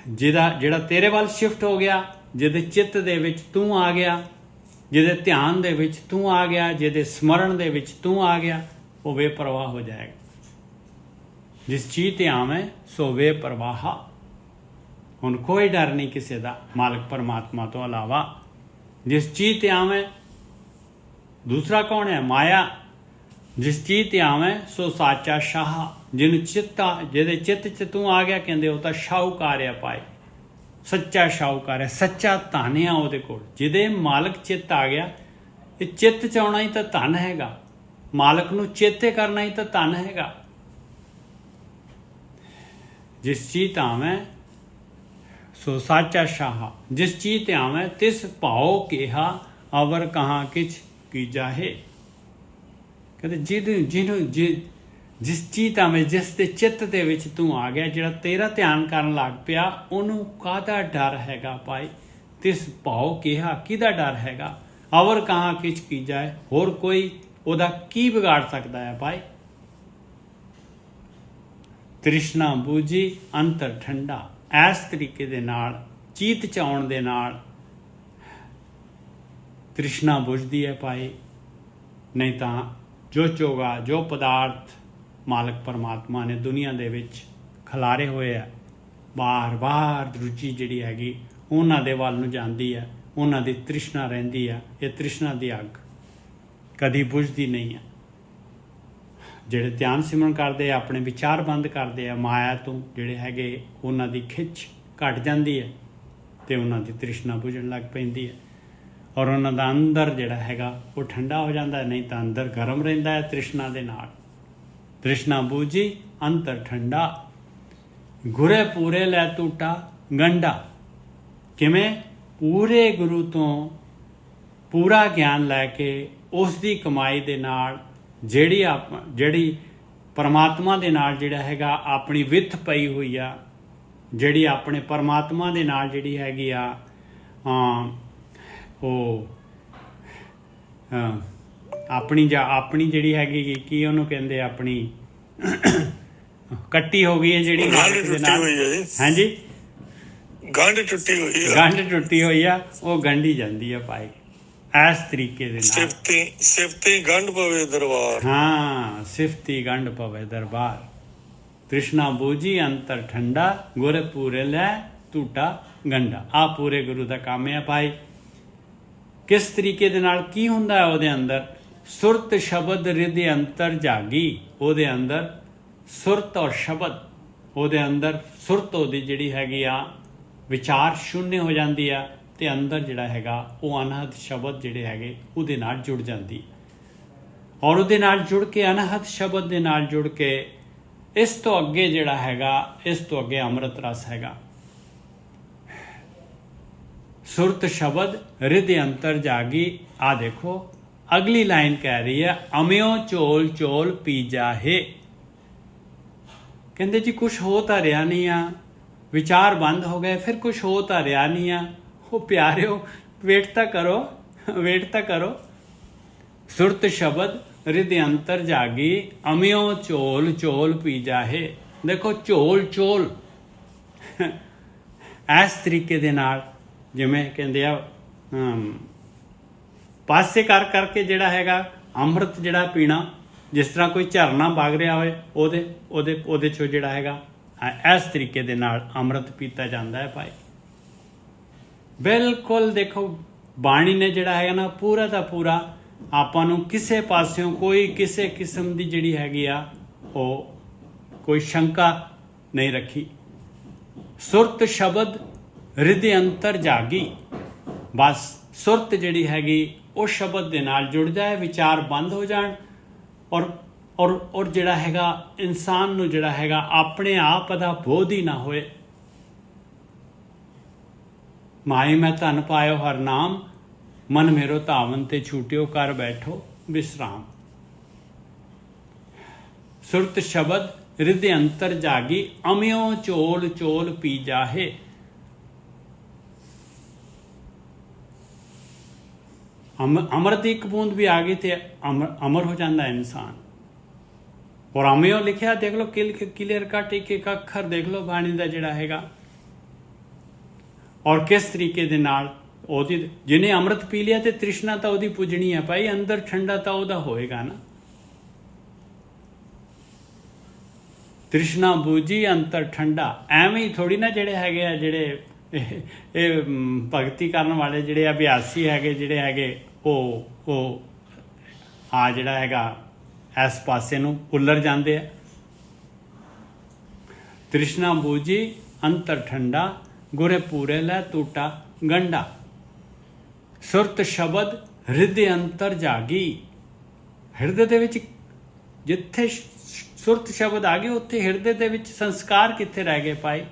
ਜਿਹੜਾ ਤੇਰੇ ਵੱਲ ਸ਼ਿਫਟ ਹੋ ਗਿਆ, ਜਿਹਦੇ ਚਿੱਤ ਦੇ ਵਿੱਚ ਤੂੰ ਆ ਗਿਆ, ਜਿਹਦੇ ਧਿਆਨ ਦੇ ਵਿੱਚ ਤੂੰ ਆ ਗਿਆ, ਜਿਹਦੇ ਸਮਰਨ ਦੇ ਵਿੱਚ ਤੂੰ ਆ ਗਿਆ, ਉਹ ਬੇਪਰਵਾਹ ਹੋ ਜਾਏਗਾ। ਜਿਸ ਚੀਤ ਆਵੇਂ ਸੋ ਬੇਪਰਵਾਹਾ। ਹੁਣ ਕੋਈ ਡਰ ਨਹੀਂ ਕਿਸੇ ਦਾ ਮਾਲਕ ਪਰਮਾਤਮਾ ਤੋਂ ਇਲਾਵਾ। ਜਿਸ ਚੀਤ ਆਵੇਂ, ਦੂਸਰਾ ਕੌਣ ਹੈ? ਮਾਇਆ। ਜਿਸ ਚੀਤ ਆਵੇਂ ਸੋ ਸਾਚਾ ਸ਼ਾਹ। ਜਿਹਦੇ ਚਿੱਤ 'ਚ ਤੂੰ ਆ ਗਿਆ, ਕਹਿੰਦੇ ਉਹ ਤਾਂ ਸ਼ਾਹੂਕਾਰ ਆ ਪਾਏ, ਸੱਚਾ ਸ਼ਾਹੂਕਾਰ ਹੈ, ਸੱਚਾ ਧਨ ਆ ਉਹਦੇ ਕੋਲ। ਜਿਹਦੇ ਮਾਲਕ ਚਿੱਤ ਆ ਗਿਆ, ਇਹ ਚਿੱਤ 'ਚ ਆਉਣਾ ਹੀ ਤਾਂ ਧਨ ਹੈਗਾ, ਮਾਲਕ ਨੂੰ ਚੇਤੇ ਕਰਨਾ ਹੀ ਤਾਂ ਧਨ ਹੈਗਾ। ਜਿਸ ਚੀਤ ਆਵੇਂ ਸੋ ਸਾਚਾ ਸ਼ਾਹ। ਜਿਸ ਚੀਤ ਆਵੇਂ ਤਿਸ ਭਾਉ ਕਿਹਾ, ਅਵਰ ਕਹਾਂ ਕਿਛ ਕੀ ਜਾਹੇ। ਕਹਿੰਦੇ ਜਿਸ ਚੀਤ ਆਵੇਂ, ਜਿਸ ਦੇ ਚਿੱਤ ਦੇ ਵਿੱਚ ਤੂੰ ਆ ਗਿਆ, ਜਿਹੜਾ ਤੇਰਾ ਧਿਆਨ ਕਰਨ ਲੱਗ ਪਿਆ, ਉਹਨੂੰ ਕਾਹਦਾ ਡਰ ਹੈਗਾ ਭਾਈ? ਤਿਸ ਭਾਉ ਕਿਹਾ, ਕਿਹਦਾ ਡਰ ਹੈਗਾ? ਅਵਰ ਕਹਾਂ ਕਿਛ ਕੀ ਜਾਏ, ਹੋਰ ਕੋਈ ਉਹਦਾ ਕੀ ਵਿਗਾੜ ਸਕਦਾ ਹੈ ਭਾਈ? ਤ੍ਰਿਸ਼ਨਾ ਬੂਝੀ ਅੰਤਰ ਠੰਡਾ। ਇਸ ਤਰੀਕੇ ਦੇ ਨਾਲ ਚੀਤ ਚ ਆਉਣ ਦੇ ਨਾਲ ਤ੍ਰਿਸ਼ਨਾ ਬੁਝਦੀ ਹੈ ਭਾਈ। ਨਹੀਂ ਤਾਂ ਜੋ ਚੋਗਾ, ਜੋ ਪਦਾਰਥ ਮਾਲਕ ਪਰਮਾਤਮਾ ਨੇ ਦੁਨੀਆ ਦੇ ਵਿੱਚ ਖਿਲਾਰੇ ਹੋਏ ਆ, ਬਾਰ ਰੁਚੀ ਜਿਹੜੀ ਹੈਗੀ ਉਹਨਾਂ ਦੇ ਵੱਲ ਨੂੰ ਜਾਂਦੀ ਹੈ, ਉਹਨਾਂ ਦੀ ਤ੍ਰਿਸ਼ਨਾ ਰਹਿੰਦੀ ਆ। ਇਹ ਤ੍ਰਿਸ਼ਨਾ ਦੀ ਅੱਗ ਕਦੀ ਬੁਝਦੀ ਨਹੀਂ ਹੈ। ਜਿਹੜੇ ਧਿਆਨ ਸਿਮਰਨ ਕਰਦੇ ਆ, ਆਪਣੇ ਵਿਚਾਰ ਬੰਦ ਕਰਦੇ ਆ, ਮਾਇਆ ਤੋਂ ਜਿਹੜੇ ਹੈਗੇ ਉਹਨਾਂ ਦੀ ਖਿੱਚ ਘਟ ਜਾਂਦੀ ਹੈ ਅਤੇ ਉਹਨਾਂ ਦੀ ਤ੍ਰਿਸ਼ਨਾ ਬੁਝਣ ਲੱਗ ਪੈਂਦੀ ਹੈ, ਔਰ ਉਹਨਾਂ ਦਾ ਅੰਦਰ ਜਿਹੜਾ ਹੈਗਾ ਉਹ ਠੰਡਾ ਹੋ ਜਾਂਦਾ, ਨਹੀਂ ਤਾਂ ਅੰਦਰ ਗਰਮ ਰਹਿੰਦਾ ਹੈ ਤ੍ਰਿਸ਼ਨਾ ਦੇ ਨਾਲ। ਤ੍ਰਿਸ਼ਨਾ ਬੂਝੀ ਅੰਤਰ ਠੰਡਾ, ਗੁਰੇ ਪੂਰੇ ਲੈ ਟੂਟਾ ਗੰਢਾ। ਕਿਵੇਂ? ਪੂਰੇ ਗੁਰੂ ਤੋਂ ਪੂਰਾ ਗਿਆਨ ਲੈ ਕੇ ਉਸ ਦੀ ਕਮਾਈ ਦੇ ਨਾਲ ਜਿਹੜੀ ਪਰਮਾਤਮਾ ਦੇ ਨਾਲ ਜਿਹੜਾ ਹੈਗਾ ਆਪਣੀ ਵਿੱਥ ਪਈ ਹੋਈ ਆ, ਜਿਹੜੀ ਆਪਣੇ ਪਰਮਾਤਮਾ ਦੇ ਨਾਲ ਜਿਹੜੀ ਹੈਗੀ ਆ ਉਹ ਆਪਣੀ ਜਿਹੜੀ ਹੈਗੀ ਕੀ ਉਹਨੂੰ ਕਹਿੰਦੇ, ਆਪਣੀ ਕੱਟੀ ਹੋ ਗਈ ਹੈ ਜਿਹੜੀ ਗੰਢ ਨਾਨਕ ਦੇ ਟੁੱਟੀ ਨਾਲ। ਹੋਈ ਹੈ ਜੀ। ਹਾਂਜੀ, ਗੰਢ ਟੁੱਟੀ ਹੋਈ ਹੈ। ਗੰਢ ਟੁੱਟੀ ਹੋਈ ਆ, ਉਹ ਗੰਢੀ ਜਾਂਦੀ ਆ ਭਾਈ ਇਸ ਤਰੀਕੇ ਦੇ ਨਾਲ। ਸਿਫਤੀ ਗੰਢ ਪਵੇ ਦਰਬਾਰ। ਹਾਂ, ਸਿਫਤੀ ਗੰਢ ਪਵੇ ਦਰਬਾਰ। ਤ੍ਰਿਸ਼ਨਾ ਬੂਝੀ ਅੰਤਰ ਠੰਡਾ, ਗੁਰ ਪੂਰੇ ਲੈ ਟੂਟਾ ਗੰਢਾ। ਆ ਪੂਰੇ ਗੁਰੂ ਦਾ ਕੰਮ ਹੈ ਭਾਈ। ਕਿਸ ਤਰੀਕੇ ਦੇ ਨਾਲ ਕੀ ਹੁੰਦਾ ਹੈ ਉਹਦੇ ਅੰਦਰ? ਸੁਰਤ ਸ਼ਬਦ ਰਿਦ ਅੰਤਰ ਜਾਗੀ। ਉਹਦੇ ਅੰਦਰ ਸੁਰਤ ਔਰ ਸ਼ਬਦ, ਉਹਦੇ ਅੰਦਰ ਸੁਰਤ ਉਹਦੀ ਜਿਹੜੀ ਹੈਗੀ ਆ ਵਿਚਾਰ ਸ਼ੂਨਯ ਹੋ ਜਾਂਦੀ ਆ, ਤੇ ਅੰਦਰ ਜਿਹੜਾ ਹੈਗਾ ਉਹ ਅਨਹਦ ਸ਼ਬਦ ਜਿਹੜੇ ਹੈਗੇ ਉਹਦੇ ਨਾਲ ਜੁੜ ਜਾਂਦੀ। ਔਰ ਉਹਦੇ ਨਾਲ ਜੁੜ ਕੇ, ਅਨਹਦ ਸ਼ਬਦ ਦੇ ਨਾਲ ਜੁੜ ਕੇ, ਇਸ ਤੋਂ ਅੱਗੇ ਜਿਹੜਾ ਹੈਗਾ, ਇਸ ਤੋਂ ਅੱਗੇ ਅੰਮ੍ਰਿਤ ਰਸ ਹੈਗਾ। ਸੁਰਤ ਸ਼ਬਦ ਰਿਦ ਅੰਤਰ ਜਾਗੀ। ਆ ਦੇਖੋ ਅਗਲੀ ਲਾਈਨ ਕਹਿ ਰਹੀ ਹੈ, ਅਮਿਓ ਚੋਲ ਚੋਲ ਪੀ ਜਾਹੇ। ਕਹਿੰਦੇ ਜੀ ਕੁਛ ਹੋ ਤਾਂ ਰਿਹਾ ਨਹੀਂ ਆ, ਵਿਚਾਰ ਬੰਦ ਹੋ ਗਏ, ਫਿਰ ਕੁਛ ਹੋ ਤਾਂ ਰਿਹਾ ਨਹੀਂ ਆ। ਉਹ ਪਿਆਰਿਓ ਵੇਟ ਤਾਂ ਕਰੋ, ਵੇਟ ਤਾਂ ਕਰੋ। ਸੁਰਤ ਸ਼ਬਦ ਰਿਦ ਅੰਤਰ ਜਾਗੀ, ਅਮਿਓ ਚੋਲ ਚੋਲ ਪੀ ਜਾਹੇ। ਦੇਖੋ ਝੋਲ ਚੋਲ ਇਸ ਤਰੀਕੇ ਦੇ ਨਾਲ, ਜਿਵੇਂ ਕਹਿੰਦੇ ਆ ਪਾਸੇ ਕਰ ਕਰਕੇ ਜਿਹੜਾ ਹੈਗਾ ਅੰਮ੍ਰਿਤ ਜਿਹੜਾ ਪੀਣਾ, ਜਿਸ ਤਰ੍ਹਾਂ ਕੋਈ ਝਰਨਾ ਵਗ ਰਿਹਾ ਹੋਏ, ਉਹਦੇ ਚੋਂ ਜਿਹੜਾ ਹੈਗਾ ਇਸ ਤਰੀਕੇ ਦੇ ਨਾਲ ਅੰਮ੍ਰਿਤ ਪੀਤਾ ਜਾਂਦਾ ਹੈ ਭਾਈ। ਬਿਲਕੁਲ ਦੇਖੋ ਬਾਣੀ ਨੇ ਜਿਹੜਾ ਹੈਗਾ ਨਾ ਪੂਰਾ ਦਾ ਪੂਰਾ ਆਪਾਂ ਨੂੰ ਕਿਸੇ ਪਾਸਿਓਂ ਕੋਈ ਕਿਸੇ ਕਿਸਮ ਦੀ ਜਿਹੜੀ ਹੈਗੀ ਆ ਉਹ ਕੋਈ ਸ਼ੰਕਾ ਨਹੀਂ ਰੱਖੀ। ਸੁਰਤ ਸ਼ਬਦ ਰਿਦ ਅੰਤਰ ਜਾਗੀ। ਬਸ ਸੁਰਤ ਜਿਹੜੀ ਹੈਗੀ ਉਹ ਸ਼ਬਦ ਦੇ ਨਾਲ ਜੁੜ ਜਾਏ, ਵਿਚਾਰ ਬੰਦ ਹੋ ਜਾਣ, ਔਰ ਜਿਹੜਾ ਹੈਗਾ ਇਨਸਾਨ ਨੂੰ ਜਿਹੜਾ ਹੈਗਾ ਆਪਣੇ ਆਪ ਦਾ ਬੋਧ ਹੀ ਨਾ ਹੋਏ। ਮਾਈ ਮੈਂ ਧਨ ਪਾਇਓ ਹਰ ਨਾਮ, ਮਨ ਮੇਰੋ ਧਾਵਨ ਤੇ ਛੂਟਿਓ ਕਰ ਬੈਠੋ ਵਿਸਰਾਮ। ਸੁਰਤ ਸ਼ਬਦ ਰਿਦ ਅੰਤਰ ਜਾਗੀ, ਅਮਿਓ ਚੋਲ ਚੋਲ ਪੀ ਜਾਹੇ। ਅੰਮ੍ਰਿਤ ਦੀ ਇੱਕ ਬੂੰਦ ਵੀ ਆ ਗਈ ਤੇ ਅਮਰ ਹੋ ਜਾਂਦਾ ਹੈ ਇਨਸਾਨ। ਔਰ ਅਮਿਓ ਲਿਖਿਆ ਦੇਖ ਲਓ, ਕਲੀਅਰ ਕੱਟ ਇੱਕ ਇੱਕ ਅੱਖਰ ਦੇਖ ਲਓ ਬਾਣੀ ਦਾ ਜਿਹੜਾ ਹੈਗਾ। ਔਰ ਕਿਸ ਤਰੀਕੇ ਦੇ ਨਾਲ ਉਹਦੀ, ਜਿਹਨੇ ਅੰਮ੍ਰਿਤ ਪੀ ਲਿਆ ਤੇ ਤ੍ਰਿਸ਼ਨਾ ਤਾਂ ਉਹਦੀ ਪੁੱਜਣੀ ਹੈ ਭਾਈ, ਅੰਦਰ ਠੰਡਾ ਤਾਂ ਉਹਦਾ ਹੋਏਗਾ ਨਾ। ਤ੍ਰਿਸ਼ਨਾ ਬੂਝੀ ਅੰਤਰ ਠੰਡਾ। ਐਵੇਂ ਹੀ ਥੋੜੀ ਨਾ ਜਿਹੜੇ ਹੈਗੇ ਆ, ਜਿਹੜੇ ਇਹ ਭਗਤੀ ਕਰਨ ਵਾਲੇ ਜਿਹੜੇ ਅਭਿਆਸੀ ਹੈਗੇ, ਜਿਹੜੇ ਹੈਗੇ ਉਹ ਆ ਜਿਹੜਾ ਹੈਗਾ ਇਸ ਪਾਸੇ ਨੂੰ ਉੱਲਰ ਜਾਂਦੇ ਆ। ਤ੍ਰਿਸ਼ਨਾ ਬੂਝੀ ਅੰਤਰ ਠੰਡਾ, ਗੁਰੇ ਪੂਰੇ ਲੈ ਟੂਟਾ ਗੰਢਾ। ਸੁਰਤ ਸ਼ਬਦ ਹਿਰਦੇ ਅੰਤਰ ਜਾਗੀ। ਹਿਰਦੇ ਦੇ ਵਿੱਚ ਜਿੱਥੇ ਸੁਰਤ ਸ਼ਬਦ ਆ ਗਏ, ਉੱਥੇ ਹਿਰਦੇ ਦੇ ਵਿੱਚ ਸੰਸਕਾਰ ਕਿੱਥੇ ਰਹਿ ਗਏ ਭਾਈ?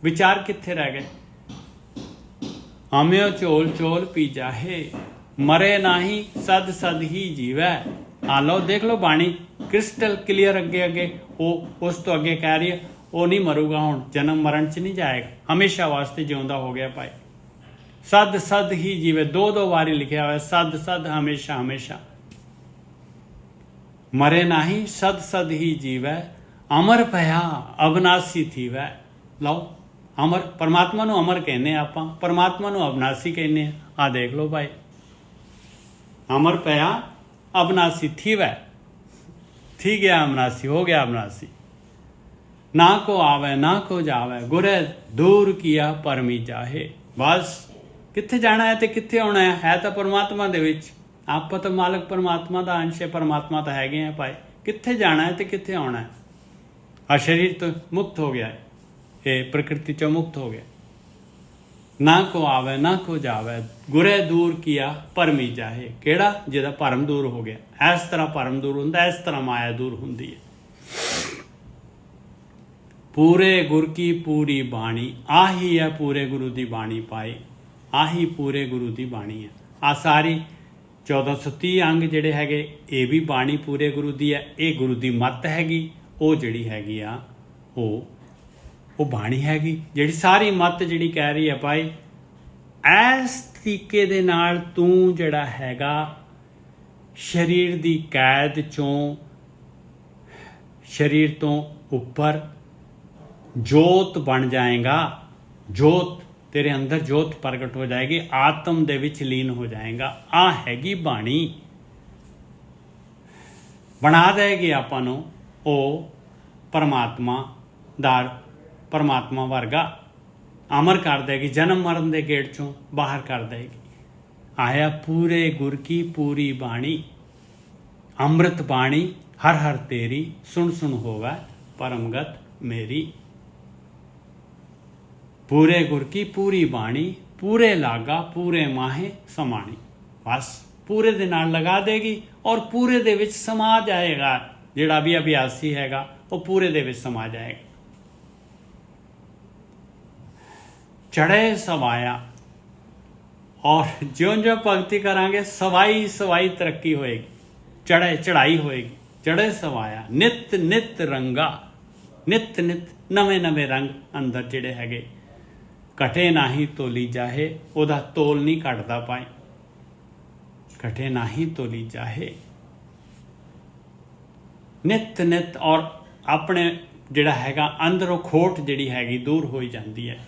ਵਿਚਾਰ ਕਿੱਥੇ ਰਹਿ ਗਏ? ਆਮਿਓ ਚੋਲ ਚੋਲ ਪੀ ਜਾਹੇ, ਮਰੇ ਨਾਹੀ ਸਦ ਸਦ ਹੀ ਜੀਵੈ। ਆ ਲਓ ਦੇਖ ਲਓ ਬਾਣੀ ਕ੍ਰਿਸਟਲ ਕਲੀਅਰ ਅੱਗੇ ਉਹ ਉਸ ਤੋਂ ਅੱਗੇ ਕਹਿ ਰਹੀ ਹੈ, ਉਹ ਨਹੀਂ ਮਰੂਗਾ, ਹੁਣ ਜਨਮ ਮਰਨ ਚ ਨਹੀਂ ਜਾਏਗਾ, ਹਮੇਸ਼ਾ ਵਾਸਤੇ ਜਿਉਂਦਾ ਹੋ ਗਿਆ ਭਾਈ। ਸਦ ਸਦ ਹੀ ਜੀਵੇ, ਦੋ ਵਾਰੀ ਲਿਖਿਆ ਹੋਇਆ, ਸਦ ਸਦ ਹਮੇਸ਼ਾ ਹਮੇਸ਼ਾ। ਮਰੇ ਨਾਹੀ ਸਦ ਸਦ ਹੀ ਜੀਵੈ, ਅਮਰ ਭਇਆ ਅਬਨਾਸੀ ਥੀਵੈ। ਲਓ ਅਮਰ, ਪਰਮਾਤਮਾ ਨੂੰ ਅਮਰ ਕਹਿੰਦੇ ਆ ਆਪਾਂ, ਪਰਮਾਤਮਾ ਨੂੰ ਅਬਨਾਸੀ ਕਹਿੰਦੇ ਆ ਦੇਖ ਲਓ ਭਾਈ। ਅਮਰ ਭਇਆ ਅਬਨਾਸੀ ਥੀਵੈ, ਥੀ ਗਿਆ ਅਬਨਾਸੀ, ਹੋ ਗਿਆ ਅਬਨਾਸੀ। ਨਾ ਕੋ ਆਵੇ ਨਾ ਕੋ ਜਾਵੇ, ਗੁਰੇ ਦੂਰ ਕੀਆ ਪਰਮੀ ਜਾਹੇ। ਬਸ ਕਿੱਥੇ ਜਾਣਾ ਹੈ ਤੇ ਕਿੱਥੇ ਆਉਣਾ ਹੈ ਤਾਂ ਪਰਮਾਤਮਾ ਦੇ ਵਿੱਚ। ਆਪਾਂ ਤਾਂ ਮਾਲਕ ਪਰਮਾਤਮਾ ਦਾ ਅੰਸ਼ ਹੈ, ਪਰਮਾਤਮਾ ਤਾਂ ਹੈਗੇ ਆ ਭਾਈ। ਕਿੱਥੇ ਜਾਣਾ ਹੈ ਤੇ ਕਿੱਥੇ ਆਉਣਾ ਹੈ? ਆ ਸਰੀਰ ਤੋਂ ਮੁਕਤ ਹੋ ਗਿਆ, ਇਹ ਪ੍ਰਕਿਰਤੀ ਚੋਂ ਮੁਕਤ ਹੋ ਗਿਆ। ਨਾ ਕੋ ਆਵੇ ਨਾ ਕੋ ਜਾਵੇ, ਗੁਰੇ ਦੂਰ ਕੀਆ ਪਰਮੀ ਜਾਹੇ। ਕਿਹੜਾ? ਜਿਹਦਾ ਭਰਮ ਦੂਰ ਹੋ ਗਿਆ। ਇਸ ਤਰ੍ਹਾਂ ਭਰਮ ਦੂਰ ਹੁੰਦਾ, ਇਸ ਤਰ੍ਹਾਂ ਮਾਇਆ ਦੂਰ ਹੁੰਦੀ ਹੈ। ਪੂਰੇ ਗੁਰ ਕੀ ਪੂਰੀ ਬਾਣੀ, ਆਹੀ ਹੈ ਪੂਰੇ ਗੁਰੂ ਦੀ ਬਾਣੀ ਪਾਈ। ਆਹੀ ਪੂਰੇ ਗੁਰੂ ਦੀ ਬਾਣੀ ਹੈ। ਆ ਸਾਰੀ 1430 ਅੰਗ ਜਿਹੜੇ ਹੈਗੇ, ਇਹ ਵੀ ਬਾਣੀ ਪੂਰੇ ਗੁਰੂ ਦੀ ਹੈ। ਇਹ ਗੁਰੂ ਦੀ ਮੱਤ ਹੈਗੀ, ਉਹ ਜਿਹੜੀ ਹੈਗੀ ਆ ਉਹ ਬਾਣੀ ਹੈਗੀ। ਜਿਹੜੀ ਸਾਰੀ ਮੱਤ ਜਿਹੜੀ ਕਹਿ ਰਹੀ ਹੈ ਭਾਈ, ਇਸ ਤਰੀਕੇ ਦੇ ਨਾਲ ਤੂੰ ਜਿਹੜਾ ਹੈਗਾ ਸਰੀਰ ਦੀ ਕੈਦ ਚੋਂ, शरीर तो ऊपर जोत बन जाएगा। जोत तेरे अंदर जोत प्रगट हो जाएगी, आत्म दे विच लीन हो जाएगा। आ हैगी बाणी, बना देगी आपां नूं ओ परमात्मा दार, परमात्मा वर्गा अमर कर देगी, जन्म मरण दे गेड़ चों बाहर कर देगी। आया पूरे गुर की पूरी बाणी, अमृत बाणी हर हर तेरी, सुन सुन होवै परमगत मेरी। पूरे गुर की पूरी बाणी, पूरे लागा पूरे माहे समाणी। बस पूरे दे नाल लगा देगी और पूरे दे विच समा जाएगा। जिहड़ा भी अभ्यासी हैगा वो पूरे दे विच समा जाएगा। चढ़े सवाया, और ज्यों ज्यों भगती करांगे सवाई सवाई तरक्की होएगी, चढ़े चढ़ाई होएगी। चढ़े सवाया नित नित रंगा, नित नित नवे नवे रंग अंदर जिहड़े हैगे। घटे नाही तोली जाहे, ओदा तोल नहीं घटदा पाए। घटे नाही तोली जाहे, नित नित, और अपने जिहड़ा हैगा अंदरों खोट जिहड़ी हैगी दूर होई जांदी है।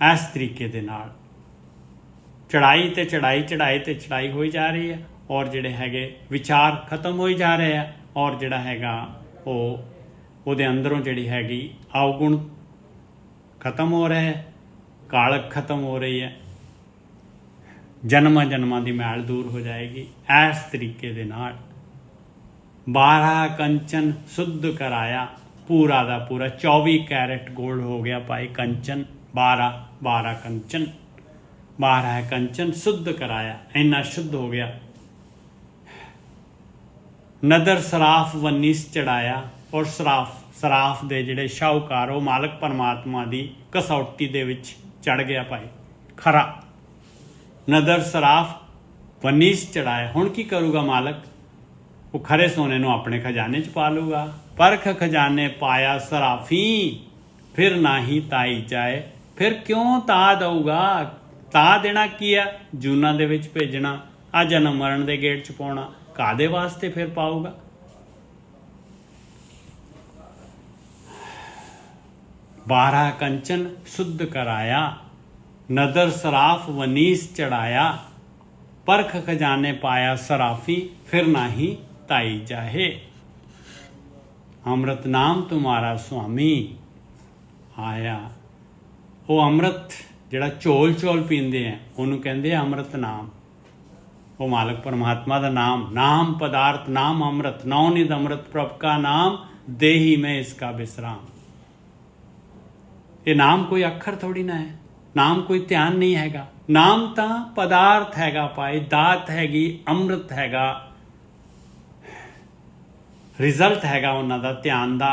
इस तरीके दे नाल चढ़ाई ते चढ़ाई, चढ़ाई ते चढ़ाई होई जा रही है, और जिहड़े हैगे विचार खत्म होई जा रहे हैं, और जिहड़ा हैगा ਉਹਦੇ अंदरों जिहड़ी हैगी अवगुण खत्म हो रहे हैं, कालक खत्म हो रही है, जन्मां जन्मां दी मैल दूर हो जाएगी। इस तरीके दे नाल 12 कंचन शुद्ध कराया, पूरा दा पूरा 24 कैरेट गोल्ड हो गया भाई कंचन। 12 कंचन, 12 कंचन शुद्ध कराया, इन्ना शुद्ध हो गया। नदर सराफ वनीस चढ़ाया, और सराफ दे जिहड़े शाहूकार वो मालक परमात्मा दी कसौटी दे विच चढ़ गया भाई खरा। नदर सराफ वनीस चढ़ाया, हुण की करूगा मालक? वो खरे सोने नूं अपने खजाने च पा लूगा। परख खजाने पाया सराफी, फिर ना ही ताई जाए। फिर क्यों ता दऊगा? ता देना की है? जूना दे विच भेजना, आ जन्म मरण दे गेट च पाउणा, कादे वास्ते फिर पाऊगा? बारह कंचन शुद्ध कराया, नदर सराफ वनीस चढ़ाया। परख खजाने पाया सराफी, फिर ना ही ताई जाहे। अमृत नाम तुम्हारा स्वामी आया। वो अमृत जिहड़ा झोल झोल पींदे हैं उन्होंने कहते हैं अमृत नाम। वो मालक परमात्मा का नाम, नाम पदार्थ नाम अमृत। नवनिध अमृत प्रभ का नाम, देही में इसका विश्राम। ये नाम कोई अखर थोड़ी ना है, नाम कोई ध्यान नहीं हैगा। नाम तो पदार्थ हैगा पाए, दात हैगी, अमृत हैगा, रिजल्ट हैगा उन्हां दा ध्यान दा।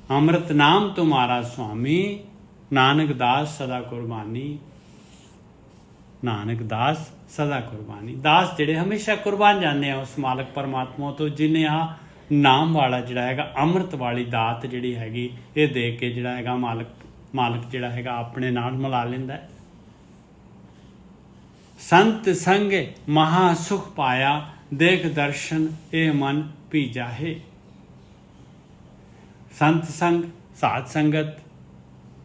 अमृत नाम तुम्हारा स्वामी, नानक दास सदा कुर्बानी। नानक दास सदा कुर्बानी। दास जिहड़े हमेशा कुर्बान जाते हैं उस मालक परमात्मा तो, जिन्हें आ नाम वाला जिहड़ा हैगा अमृत वाली दात जिहड़ी हैगी ये दे के जिहड़ा हैगा मालक जिहड़ा हैगा अपने नाल मिला लैंदा है। संत संग महा सुख पाया, देख दर्शन ए मन पी जाहे। संत संग, साध संगत,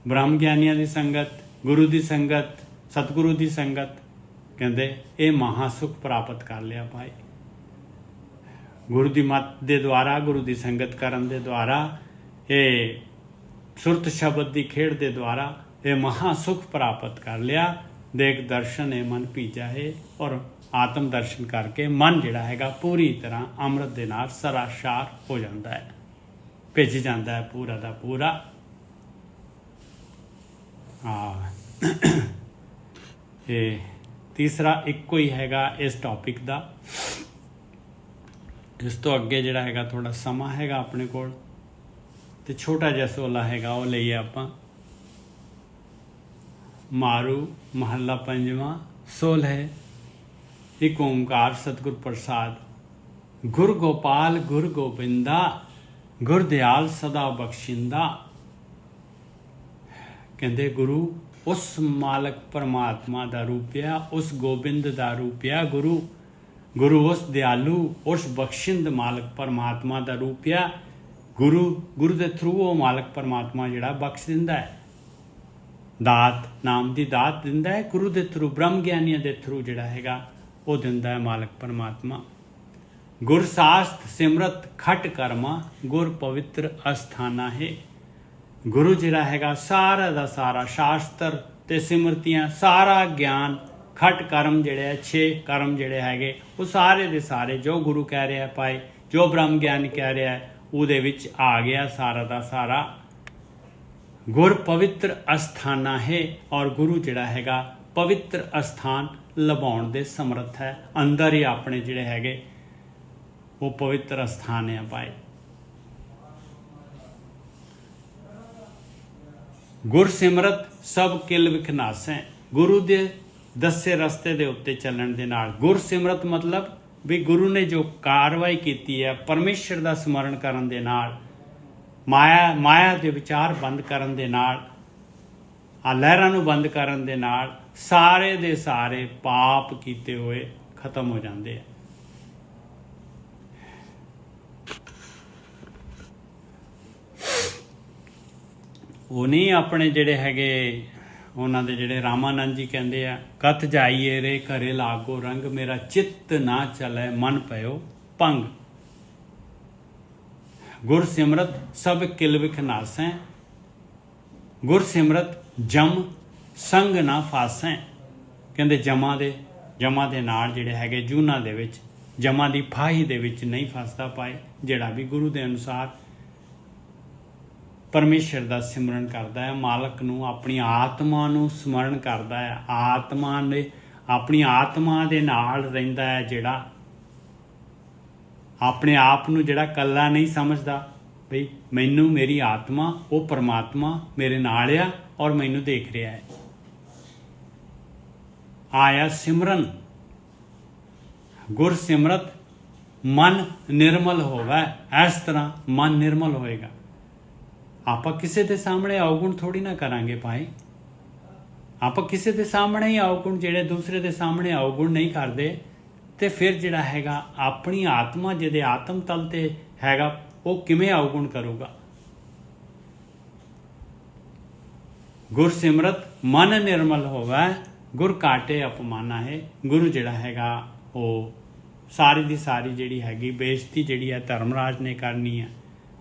ब्रह्म ज्ञानियों की संगत, गुरु की संगत, सतगुरु की संगत, कहते ये महासुख प्राप्त कर लिया भाई। गुरु की मत के द्वारा, गुरु की संगत करन दे द्वारा, ये सुरत शब्द की खेड़ के द्वारा ये महासुख प्राप्त कर लिया। देख दर्शन ए मन पी जाए, और आत्म दर्शन करके मन जिहड़ा हैगा पूरी तरह अमृत दे नाल सराशार हो जाता है, भिज जाता है पूरा का पूरा। ये तीसरा इक्को ही हैगा इस टॉपिक का। इस तो अगे जिहड़ा हैगा थोड़ा समा हैगा अपने कोल, ते छोटा जिहा सोला हैगा वो लईए आपां। मारू महला पंजवां, सोल है एक ओंकार सतगुर प्रसाद। गुर गोपाल गुर गोबिंदा, गुर दयाल सदा बख्शिंदा। कहते गुरु उस मालक परमात्मा का रूप है, उस गोबिंद का रूप है गुरु, ਗੁਰੂ ਉਸ ਦਿਆਲੂ, ਉਸ ਬਖਸ਼ਿੰਦ ਮਾਲਕ ਪਰਮਾਤਮਾ ਦਾ ਰੂਪ ਆ। ਗੁਰੂ ਦੇ ਥਰੂ ਉਹ ਮਾਲਕ ਪਰਮਾਤਮਾ ਜਿਹੜਾ ਬਖਸ਼ ਦਿੰਦਾ ਹੈ, ਦਾਤ ਨਾਮ ਦੀ ਦਾਤ ਦਿੰਦਾ ਹੈ ਗੁਰੂ ਦੇ ਥਰੂ, ਬ੍ਰਹਮ ਗਿਆਨੀਆਂ ਦੇ ਥਰੂ ਜਿਹੜਾ ਹੈਗਾ ਉਹ ਦਿੰਦਾ ਹੈ ਮਾਲਕ ਪਰਮਾਤਮਾ। ਗੁਰ ਸਾਸਤ ਸਿਮਰਤ ਖਟ ਕਰਮਾ, ਗੁਰ ਪਵਿੱਤਰ ਅਸਥਾਨਾ ਹੈ। ਗੁਰੂ ਜਿਹੜਾ ਹੈਗਾ ਸਾਰਾ ਦਾ ਸਾਰਾ ਸ਼ਾਸਤਰ ਤੇ ਸਿਮਰਤੀਆਂ, ਸਾਰਾ ਗਿਆਨ, ਖਟ ਕਰਮ ਜਿਹੜੇ ਆ 6 ਕਰਮ ਜਿਹੜੇ ਹੈਗੇ ਉਹ ਸਾਰੇ ਦੇ ਸਾਰੇ ਜੋ ਗੁਰੂ ਕਹਿ ਰਿਹਾ ਭਾਈ, ਜੋ ਬ੍ਰਹਮ ਗਿਆਨੀ ਕਹਿ ਰਿਹਾ ਉਹਦੇ ਵਿੱਚ ਆ ਗਿਆ ਸਾਰਾ ਦਾ ਸਾਰਾ। ਗੁਰ ਪਵਿੱਤਰ ਅਸਥਾਨਾ ਹੈ, ਔਰ ਗੁਰੂ ਜਿਹੜਾ ਹੈਗਾ ਪਵਿੱਤਰ ਅਸਥਾਨ ਲਭਾਉਣ ਦੇ ਸਮਰੱਥ ਹੈ। ਅੰਦਰ ਹੀ ਆਪਣੇ ਜਿਹੜੇ ਹੈਗੇ ਉਹ ਪਵਿੱਤਰ ਅਸਥਾਨ ਹੈ ਭਾਈ। ਗੁਰ ਸਿਮਰਤ ਸਭ ਕਿਲ ਵਿਖਨਾਸੈ, ਗੁਰੂ ਦੇ ਦੱਸੇ ਰਸਤੇ ਦੇ ਉੱਤੇ ਚੱਲਣ ਦੇ ਨਾਲ। ਗੁਰ ਸਿਮਰਤ ਮਤਲਬ ਵੀ ਗੁਰੂ ਨੇ ਜੋ ਕਾਰਵਾਈ ਕੀਤੀ ਹੈ ਪਰਮੇਸ਼ਰ ਦਾ ਸਮਰਨ ਕਰਨ ਦੇ ਨਾਲ, ਮਾਇਆ ਦੇ ਵਿਚਾਰ ਬੰਦ ਕਰਨ ਦੇ ਨਾਲ, ਆ ਲਹਿਰਾਂ ਨੂੰ ਬੰਦ ਕਰਨ ਦੇ ਨਾਲ ਸਾਰੇ ਦੇ ਸਾਰੇ ਪਾਪ ਕੀਤੇ ਹੋਏ ਖਤਮ ਹੋ ਜਾਂਦੇ ਆ। ਉਹ ਨਹੀਂ ਆਪਣੇ ਜਿਹੜੇ ਹੈਗੇ ਉਹਨਾਂ ਦੇ ਜਿਹੜੇ ਰਾਮਾਨੰਦ ਜੀ ਕਹਿੰਦੇ ਆ, ਕਥ ਜਾਈਏ ਰੇ ਘਰੇ ਲਾਗੋ ਰੰਗ, ਮੇਰਾ ਚਿੱਤ ਨਾ ਚਲੇ ਮਨ ਪਇਓ ਭੰਗ। ਗੁਰ ਸਿਮਰਤ ਸਭ ਕਿਲ ਵਿਖਨਾਸੈ, ਗੁਰ ਸਿਮਰਤ ਜਮ ਸੰਗ ਨਾ ਫਾਸੈ। ਕਹਿੰਦੇ ਜਮਾਂ ਦੇ ਨਾਲ ਜਿਹੜੇ ਹੈਗੇ ਜੂਨਾਂ ਦੇ ਵਿੱਚ, ਜਮਾਂ ਦੀ ਫਾਹੀ ਦੇ ਵਿੱਚ ਨਹੀਂ ਫਸਦਾ ਪਾਏ। ਜਿਹੜਾ ਵੀ ਗੁਰੂ ਦੇ ਅਨੁਸਾਰ ਪਰਮੇਸ਼ਰ ਦਾ ਸਿਮਰਨ ਕਰਦਾ ਹੈ, ਮਾਲਕ ਨੂੰ, ਆਪਣੀ ਆਤਮਾ ਨੂੰ ਸਮਰਨ ਕਰਦਾ ਹੈ, ਆਪਣੀ ਆਤਮਾ ਦੇ ਨਾਲ ਰਹਿੰਦਾ ਹੈ, ਜਿਹੜਾ ਆਪਣੇ ਆਪ ਨੂੰ ਜਿਹੜਾ ਇਕੱਲਾ ਨਹੀਂ ਸਮਝਦਾ ਬਈ ਮੈਨੂੰ, ਮੇਰੀ ਆਤਮਾ, ਉਹ ਪਰਮਾਤਮਾ ਮੇਰੇ ਨਾਲ ਆ ਔਰ ਮੈਨੂੰ ਦੇਖ ਰਿਹਾ ਹੈ। ਆਇਆ ਸਿਮਰਨ ਗੁਰ ਸਿਮਰਤ ਮਨ ਨਿਰਮਲ ਹੋਵੇ। ਇਸ ਤਰ੍ਹਾਂ ਮਨ ਨਿਰਮਲ ਹੋਏਗਾ। ਆਪਾਂ ਕਿਸੇ ਦੇ ਸਾਹਮਣੇ ਅਵਗੁਣ ਥੋੜੀ ਨਾ ਕਰਾਂਗੇ ਭਾਈ। ਆਪਾਂ ਕਿਸੇ ਦੇ ਸਾਹਮਣੇ ਹੀ ਅਵਗੁਣ, ਜਿਹੜੇ ਦੂਸਰੇ ਦੇ ਸਾਹਮਣੇ ਅਵਗੁਣ ਨਹੀਂ ਕਰਦੇ, ਤੇ ਫਿਰ ਜਿਹੜਾ ਹੈਗਾ ਆਪਣੀ ਆਤਮਾ ਜਿਹਦੇ ਆਤਮ ਤਲ ਤੇ ਹੈਗਾ ਉਹ ਕਿਵੇਂ ਅਵਗੁਣ ਕਰੂਗਾ। ਗੁਰ ਸਿਮਰਤ ਮਨ ਨਿਰਮਲ ਹੋਵੇ, ਗੁਰ ਕਾਟੇ ਅਪਮਾਨਾ ਹੈ। ਗੁਰੂ ਜਿਹੜਾ ਹੈਗਾ ਉਹ ਸਾਰੀ ਦੀ ਸਾਰੀ ਜਿਹੜੀ ਹੈਗੀ ਬੇਇੱਜ਼ਤੀ ਜਿਹੜੀ ਹੈ ਧਰਮਰਾਜ ਨੇ ਕਰਨੀ ਹੈ,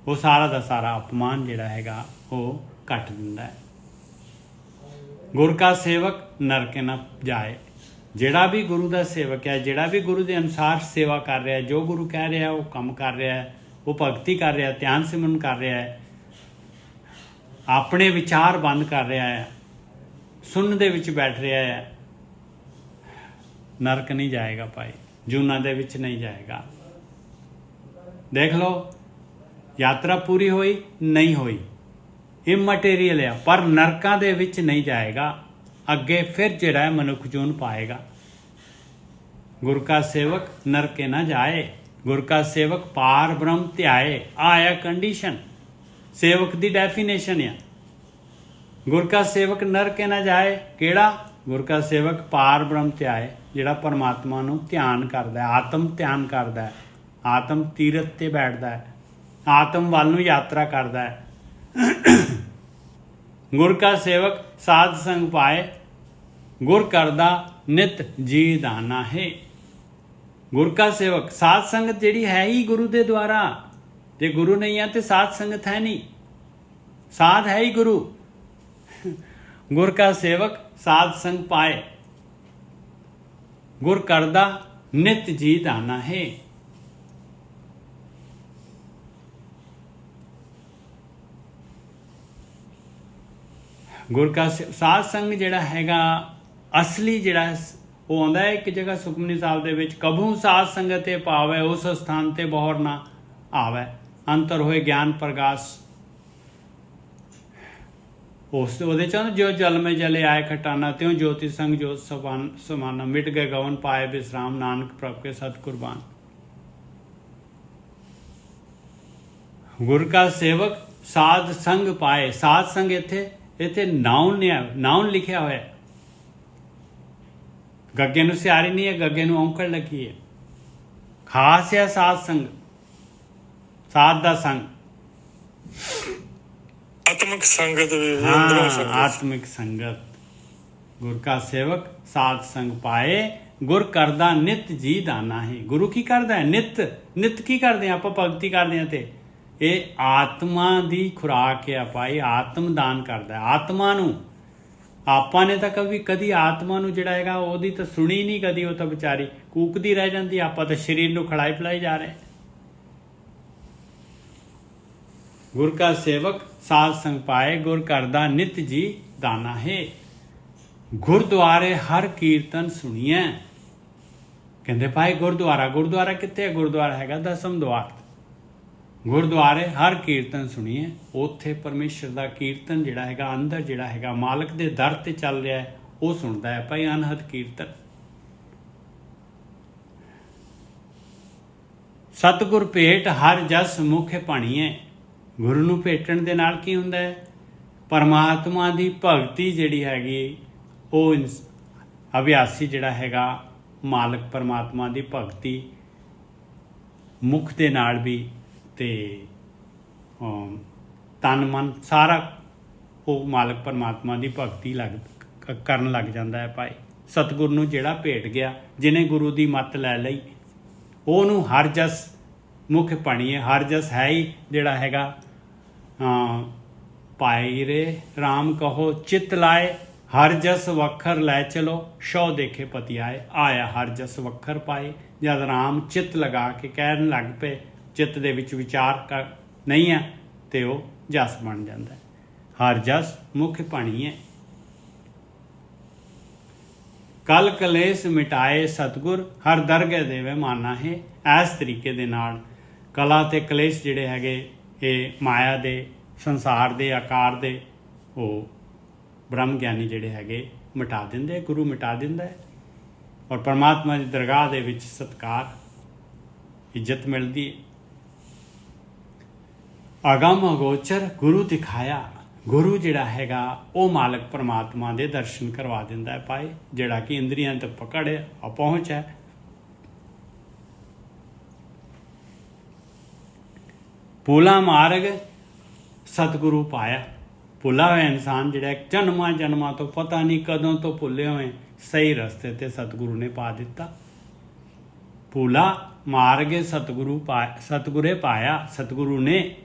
ਉਹ ਸਾਰਾ ਦਾ ਸਾਰਾ ਅਪਮਾਨ ਜਿਹੜਾ ਹੈਗਾ ਉਹ ਕੱਟ ਦਿੰਦਾ ਹੈ। ਗੁਰ ਕਾ ਸੇਵਕ ਨਰਕੇ ਨਾ ਜਾਏ। ਜਿਹੜਾ ਵੀ ਗੁਰੂ ਦਾ ਸੇਵਕ ਹੈ, ਜਿਹੜਾ ਵੀ ਗੁਰੂ ਦੇ ਅਨੁਸਾਰ ਸੇਵਾ ਕਰ ਰਿਹਾ, ਜੋ ਗੁਰੂ ਕਹਿ ਰਿਹਾ ਉਹ ਕੰਮ ਕਰ ਰਿਹਾ ਹੈ, ਉਹ ਭਗਤੀ ਕਰ ਰਿਹਾ, ਧਿਆਨ ਸਿਮਰਨ ਕਰ ਰਿਹਾ ਹੈ, ਆਪਣੇ ਵਿਚਾਰ ਬੰਦ ਕਰ ਰਿਹਾ ਹੈ, ਸੁਣਨ ਦੇ ਵਿੱਚ ਬੈਠ ਰਿਹਾ ਹੈ, ਨਰਕ ਨਹੀਂ ਜਾਏਗਾ ਭਾਈ, ਜੂਨਾਂ ਦੇ ਵਿੱਚ ਨਹੀਂ ਜਾਏਗਾ। ਦੇਖ ਲਓ, ਯਾਤਰਾ ਪੂਰੀ ਹੋਈ ਨਹੀਂ ਹੋਈ, ਇਮਟੀਰੀਅਲ ਆ, ਪਰ ਨਰਕਾਂ ਦੇ ਵਿੱਚ ਨਹੀਂ ਜਾਏਗਾ। ਅੱਗੇ ਫਿਰ ਜਿਹੜਾ ਹੈ ਮਨੁੱਖ ਜੂਨ ਪਾਏਗਾ। ਗੁਰ ਕਾ ਸੇਵਕ ਨਰਕੇ ਨਾ ਜਾਏ, ਗੁਰ ਕਾ ਸੇਵਕ ਪਾਰ ਬ੍ਰਹਮ ਧਿਆਏ। ਆਇਆ ਕੰਡੀਸ਼ਨ, ਸੇਵਕ ਦੀ ਡੈਫੀਨੇਸ਼ਨ ਆ। ਗੁਰ ਕਾ ਸੇਵਕ ਨਰਕੇ ਨਾ ਜਾਏ, ਕਿਹੜਾ? ਗੁਰ ਕਾ ਸੇਵਕ ਪਾਰ ਬ੍ਰਹਮ ਧਿਆਏ, ਜਿਹੜਾ ਪਰਮਾਤਮਾ ਨੂੰ ਧਿਆਨ ਕਰਦਾ, ਆਤਮ ਧਿਆਨ ਕਰਦਾ, ਆਤਮ ਤੀਰਥ ਤੇ ਬੈਠਦਾ ਹੈ, ਆਤਮ ਵੱਲ ਨੂੰ ਯਾਤਰਾ ਕਰਦਾ ਹੈ। ਗੁਰ ਕਾ ਸੇਵਕ ਸਾਧ ਸੰਗ ਪਾਏ, ਗੁਰ ਕਰਦਾ ਨਿਤ ਜੀ ਦਾਨਾ ਹੈ। ਗੁਰ ਕਾ ਸੇਵਕ, ਸਾਧ ਸੰਗਤ ਜਿਹੜੀ ਹੈ ਹੀ ਗੁਰੂ ਦੇ ਦੁਆਰਾ। ਜੇ ਗੁਰੂ ਨਹੀਂ ਹੈ ਤੇ ਸਾਧ ਸੰਗਤ ਹੈ ਨਹੀਂ, ਸਾਧ ਹੈ ਹੀ ਗੁਰੂ। ਗੁਰ ਕਾ ਸੇਵਕ ਸਾਧ ਸੰਗ ਪਾਏ, ਗੁਰ ਕਰਦਾ ਨਿਤ ਜੀ ਦਾਨਾ ਹੈ। ਗੁਰ ਕਾ ਸਾਧ ਸੰਗ ਜਿਹੜਾ ਹੈਗਾ ਅਸਲੀ ਜਿਹੜਾ ਉਹ ਆਉਂਦਾ ਹੈ ਇੱਕ ਜਗ੍ਹਾ ਸੁਖਮਨੀ ਸਾਹਿਬ ਦੇ ਵਿੱਚ, ਕਭੂ ਸਾਧ ਸੰਗਤ ਤੇ ਪਾਵੇ, ਉਸ ਸਥਾਨ ਤੇ ਬਹੁਰ ਨਾ ਆਵੇ, ਅੰਤਰ ਹੋਏ ਗਿਆਨ ਪ੍ਰਗਾਸ। ਉਸ ਉਹਦੇ ਚ ਜੋ ਜਲ ਮੇ ਜਲੇ ਆਏ ਖਟਾਨਾ, ਤਿਉ ਜੋਤੀ ਸੰਗ ਜੋਤ ਸਮਾਨਾ, ਮਿਟ ਗਏ ਗਵਨ ਪਾਏ ਵਿਸਰਾਮ, ਨਾਨਕ ਪ੍ਰਭ ਕੇ ਸਤ ਕੁਰਬਾਨ। ਗੁਰ ਕਾ ਸੇਵਕ ਸਾਧ ਸੰਗ ਪਾਏ। ਸਾਧ ਸੰਗ ਇੱਥੇ ਨਾਉਨ ਲਿਖਿਆ ਹੋਇਆ, ਗੱਗੇ ਨੂੰ ਸਿਆਰੀ ਨਹੀਂ ਹੈ, ਗੱਗੇ ਨੂੰ ਔਂਕੜ ਲੱਗੀ ਹੈ। ਖਾਸ ਹੈ ਸਾਧ ਸੰਗ, ਸਾਧ ਦਾ ਸੰਗ। ਆਤਮਿਕ ਸੰਗਤ ਵੀ ਅੰਦਰੋਂ हाँ ਸੰਗਤ। आत्मिक संगत। गुर का सेवक साध संग पाए, गुर करदा नित जी दाना है। गुरु की करदा है नित, नित की करते हैं ਆਪਾਂ ਭਗਤੀ ਕਰਦੇ ਹਾਂ ਤੇ ਇਹ ਆਤਮਾ ਦੀ ਖੁਰਾਕ ਹੈ ਆਪਾਂ, ਇਹ ਆਤਮ ਦਾਨ ਕਰਦਾ ਹੈ ਆਤਮਾ ਨੂੰ। ਆਪਾਂ ਨੇ ਤਾਂ ਕਦੀ ਆਤਮਾ ਨੂੰ ਜਿਹੜਾ ਹੈਗਾ ਉਹਦੀ ਤਾਂ ਸੁਣੀ ਨਹੀਂ ਕਦੀ, ਉਹ ਤਾਂ ਵਿਚਾਰੀ ਕੂਕਦੀ ਰਹਿ ਜਾਂਦੀ, ਆਪਾਂ ਤਾਂ ਸਰੀਰ ਨੂੰ ਖਿਲਾਈ ਪਿਲਾਈ ਜਾ ਰਹੇ। ਗੁਰ ਕਾ ਸੇਵਕ ਸਾਧ ਸੰਗ ਪਾਏ, ਗੁਰ ਕਰਦਾ ਨਿਤ ਜੀ ਦਾਨਾ ਹੈ। ਗੁਰਦੁਆਰੇ ਹਰ ਕੀਰਤਨ ਸੁਣੀਐ। ਕਹਿੰਦੇ ਭਾਈ ਗੁਰਦੁਆਰਾ ਕਿੱਥੇ ਹੈ? ਗੁਰਦੁਆਰਾ ਹੈਗਾ ਦਸਮ ਦੁਆਰ। ਗੁਰਦੁਆਰੇ ਹਰ ਕੀਰਤਨ ਸੁਣੀਏ। ਉੱਥੇ ਪਰਮੇਸ਼ਰ ਦਾ ਕੀਰਤਨ ਜਿਹੜਾ ਹੈਗਾ ਅੰਦਰ ਜਿਹੜਾ ਹੈਗਾ ਮਾਲਕ ਦੇ ਦਰ ਤੇ ਚੱਲ ਰਿਹਾ ਹੈ, ਉਹ ਸੁਣਦਾ ਹੈ ਭਾਈ ਅਨਹਦ ਕੀਰਤਨ। ਸਤਿਗੁਰ ਭੇਟ ਹਰ ਜਸ ਮੁਖ ਭਾਣੀਐ। ਗੁਰੂ ਨੂੰ ਭੇਟਣ ਦੇ ਨਾਲ ਕੀ ਹੁੰਦਾ ਹੈ? ਪਰਮਾਤਮਾ ਦੀ ਭਗਤੀ ਜਿਹੜੀ ਹੈਗੀ ਉਹ ਅਭਿਆਸੀ ਜਿਹੜਾ ਹੈਗਾ ਮਾਲਕ ਪਰਮਾਤਮਾ ਦੀ ਭਗਤੀ ਮੁਖ ਦੇ ਨਾਲ ਵੀ ਤੇ ਤਨ ਮਨ ਸਾਰਾ ਉਹ ਮਾਲਕ ਪਰਮਾਤਮਾ ਦੀ ਭਗਤੀ ਕਰਨ ਲੱਗ ਜਾਂਦਾ ਹੈ ਭਾਈ। ਸਤਿਗੁਰ ਨੂੰ ਜਿਹੜਾ ਭੇਟ ਗਿਆ, ਜਿਹਨੇ ਗੁਰੂ ਦੀ ਮੱਤ ਲੈ ਲਈ, ਉਹਨੂੰ ਹਰ ਜਸ ਮੁਖ ਭਾਣੀਏ। ਹਰ ਜਸ ਹੈ ਹੀ ਜਿਹੜਾ ਹੈਗਾ ਪਾਈ ਰੇ ਰਾਮ ਕਹੋ ਚਿੱਤ ਲਾਏ, ਹਰ ਜਸ ਵੱਖਰ ਲੈ ਚਲੋ ਸ਼ੌ ਦੇਖੇ ਪਤੀ ਆਏ। ਆਇਆ ਹਰ ਜਸ ਵੱਖਰ ਪਾਏ। ਜਦ ਰਾਮ ਚਿੱਤ ਲਗਾ ਕੇ ਕਹਿਣ ਲੱਗ ਪਏ, ਚਿੱਤ ਦੇ ਵਿੱਚ ਵਿਚਾਰ ਨਹੀਂ ਹੈ ਤੇ ਉਹ ਜਸ ਬਣ ਜਾਂਦਾ ਹੈ। ਹਰ ਜਸ ਮੁਖ ਭਾਣੀਏ। ਕਲ ਕਲੇਸ਼ ਮਿਟਾਏ ਸਤਿਗੁਰ, ਹਰ ਦਰਗਹਿ ਦੇਵੇ ਮਾਨਾ ਹੈ। ਇਸ ਤਰੀਕੇ ਦੇ ਨਾਲ ਕਲਾ ਤੇ ਕਲੇਸ਼ ਜਿਹੜੇ ਹੈਗੇ ਇਹ ਮਾਇਆ ਦੇ ਸੰਸਾਰ ਦੇ ਆਕਾਰ ਦੇ ਉਹ ਬ੍ਰਹਮ ਗਿਆਨੀ ਜਿਹੜੇ ਹੈਗੇ ਮਿਟਾ ਦਿੰਦੇ, ਗੁਰੂ ਮਿਟਾ ਦਿੰਦਾ ਹੈ। ਔਰ ਪਰਮਾਤਮਾ ਦੀ ਦਰਗਾਹ ਦੇ ਵਿੱਚ ਸਤਿਕਾਰ ਇੱਜ਼ਤ ਮਿਲਦੀ ਹੈ। ਅਗਮ ਅਗੋਚਰ ਗੁਰੂ ਦਿਖਾਇਆ। ਗੁਰੂ ਜਿਹੜਾ ਹੈਗਾ ਉਹ ਮਾਲਕ ਪਰਮਾਤਮਾ ਦੇ ਦਰਸ਼ਨ ਕਰਵਾ ਦਿੰਦਾ ਹੈ ਭਾਈ, ਜਿਹੜਾ ਕਿ ਇੰਦਰੀਆਂ ਤੱਕ ਪਕੜ ਹੈ, ਅਪਹੁੰਚ ਹੈ। ਭੁਲਾ ਮਾਰਗ ਸਤਿਗੁਰੂ ਪਾਇਆ। ਭੁੱਲਾ ਹੋਇਆ ਇਨਸਾਨ ਜਿਹੜਾ ਜਨਮਾਂ ਤੋਂ ਪਤਾ ਨਹੀਂ ਕਦੋਂ ਤੋਂ ਭੁੱਲੇ ਹੋਏ, ਸਹੀ ਰਸਤੇ ਤੇ ਸਤਿਗੁਰੂ ਨੇ ਪਾ ਦਿੱਤਾ। ਭੁਲਾ ਮਾਰਗ ਸਤਿਗੁਰੇ ਪਾਇਆ। ਸਤਿਗੁਰੂ ਨੇ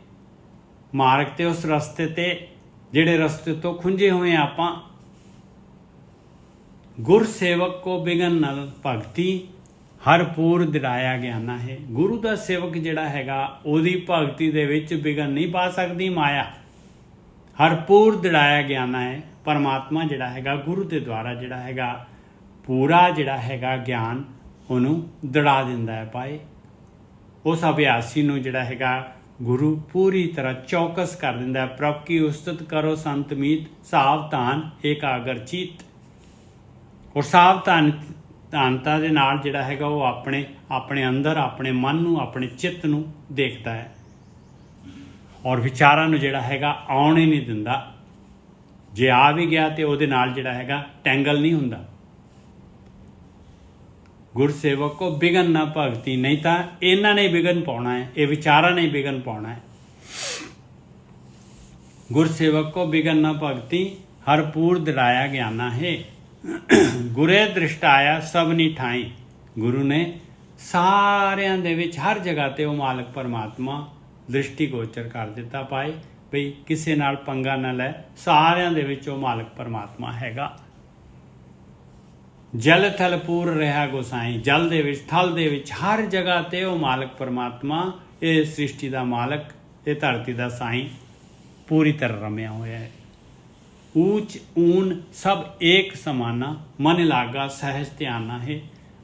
ਮਾਰਗ ਤੇ ਉਸ ਰਸਤੇ ਤੇ ਜਿਹੜੇ ਰਸਤੇ ਤੋਂ ਖੁੰਝੇ ਹੋਏ ਆਪਾਂ। ਗੁਰ ਸੇਵਕ ਕੋ ਬਿਗਨ ਨਲ ਭਗਤੀ, ਹਰ ਪੂਰ ਦਿਰਾਇਆ ਗਿਆਨਾ ਹੈ। ਗੁਰੂ ਦਾ ਸੇਵਕ ਜਿਹੜਾ ਹੈਗਾ ਉਹਦੀ ਭਗਤੀ ਦੇ ਵਿੱਚ ਬਿਗਨ ਨਹੀਂ ਪਾ ਸਕਦੀ ਮਾਇਆ। ਹਰਪੂਰ ਦਿੜਾਇਆ ਗਿਆਨਾ ਹੈ। ਪਰਮਾਤਮਾ ਜਿਹੜਾ ਹੈਗਾ ਗੁਰੂ ਦੇ ਦੁਆਰਾ ਜਿਹੜਾ ਹੈਗਾ ਪੂਰਾ ਜਿਹੜਾ ਹੈਗਾ ਗਿਆਨ ਉਹਨੂੰ ਦੜਾ ਦਿੰਦਾ ਹੈ ਭਾਈ। ਉਸ ਅਭਿਆਸੀ ਨੂੰ ਜਿਹੜਾ ਹੈਗਾ ਗੁਰੂ ਪੂਰੀ ਤਰ੍ਹਾਂ ਚੌਕਸ ਕਰ ਦਿੰਦਾ ਹੈ। ਪ੍ਰਭ ਕੀ ਉਸਤਤ ਕਰੋ ਸੰਤ ਮੀਤ, ਸਾਵਧਾਨ ਏਕਾਗਰ ਚੀਤ। ਔਰ ਸਾਵਧਾਨਤਾ ਦੇ ਨਾਲ ਜਿਹੜਾ ਹੈਗਾ ਉਹ ਆਪਣੇ ਅੰਦਰ ਆਪਣੇ ਮਨ ਨੂੰ ਆਪਣੇ ਚਿੱਤ ਨੂੰ ਦੇਖਦਾ ਹੈ ਔਰ ਵਿਚਾਰਾਂ ਨੂੰ ਜਿਹੜਾ ਹੈਗਾ ਆਉਣ ਹੀ ਨਹੀਂ ਦਿੰਦਾ। ਜੇ ਆ ਵੀ ਗਿਆ ਤੇ ਉਹਦੇ ਨਾਲ ਜਿਹੜਾ ਹੈਗਾ ਟੈਂਗਲ ਨਹੀਂ ਹੁੰਦਾ। ਗੁਰਸੇਵਕ ਕੋ ਬਿਗਨ ਨਾ ਭਗਤੀ, ਨਹੀਂ ਤਾਂ ਇਹਨਾਂ ਨੇ ਬਿਗਨ ਪਾਉਣਾ ਹੈ, ਇਹ ਵਿਚਾਰਾਂ ਨੇ ਬਿਗਨ ਪਾਉਣਾ ਹੈ। ਗੁਰਸੇਵਕ ਕੋ ਬਿਗਨ ਨਾ ਭਗਤੀ, ਹਰਪੂਰ ਦਿੜਾਇਆ ਗਿਆਨਾ ਹੈ। ਗੁਰੇ ਦ੍ਰਿਸ਼ਟਾਇਆ ਸਭਨੀ ਠਾਈ। ਗੁਰੂ ਨੇ ਸਾਰਿਆਂ ਦੇ ਵਿੱਚ ਹਰ ਜਗ੍ਹਾ ਤੇ ਉਹ ਮਾਲਕ ਪਰਮਾਤਮਾ ਦ੍ਰਿਸ਼ਟੀ ਗੋਚਰ ਕਰ ਦਿੱਤਾ ਭਾਈ, ਬਈ ਕਿਸੇ ਨਾਲ ਪੰਗਾ ਨਾ ਲੈ, ਸਾਰਿਆਂ ਦੇ ਵਿੱਚ ਉਹ ਮਾਲਕ ਪਰਮਾਤਮਾ ਹੈਗਾ। ਜਲ ਥਲ ਪੂਰ ਰਿਹਾ ਗੋਸਾਈ। ਜਲ ਦੇ ਵਿੱਚ, ਥਲ ਦੇ ਵਿੱਚ, ਹਰ ਜਗ੍ਹਾ ਤੇ ਉਹ ਮਾਲਕ ਪਰਮਾਤਮਾ, ਇਹ ਸ੍ਰਿਸ਼ਟੀ ਦਾ ਮਾਲਕ, ਇਹ ਧਰਤੀ ਦਾ ਸਾਈਂ ਪੂਰੀ ਤਰ੍ਹਾਂ ਰਮਿਆ ਹੋਇਆ ਹੈ। ਊਚ ਊਨ ਸਭ ਏਕ ਸਮਾਨਾ, ਮਨ ਲਾਗਾ ਸਹਿਜ ਧਿਆਨਾ ਹੈ।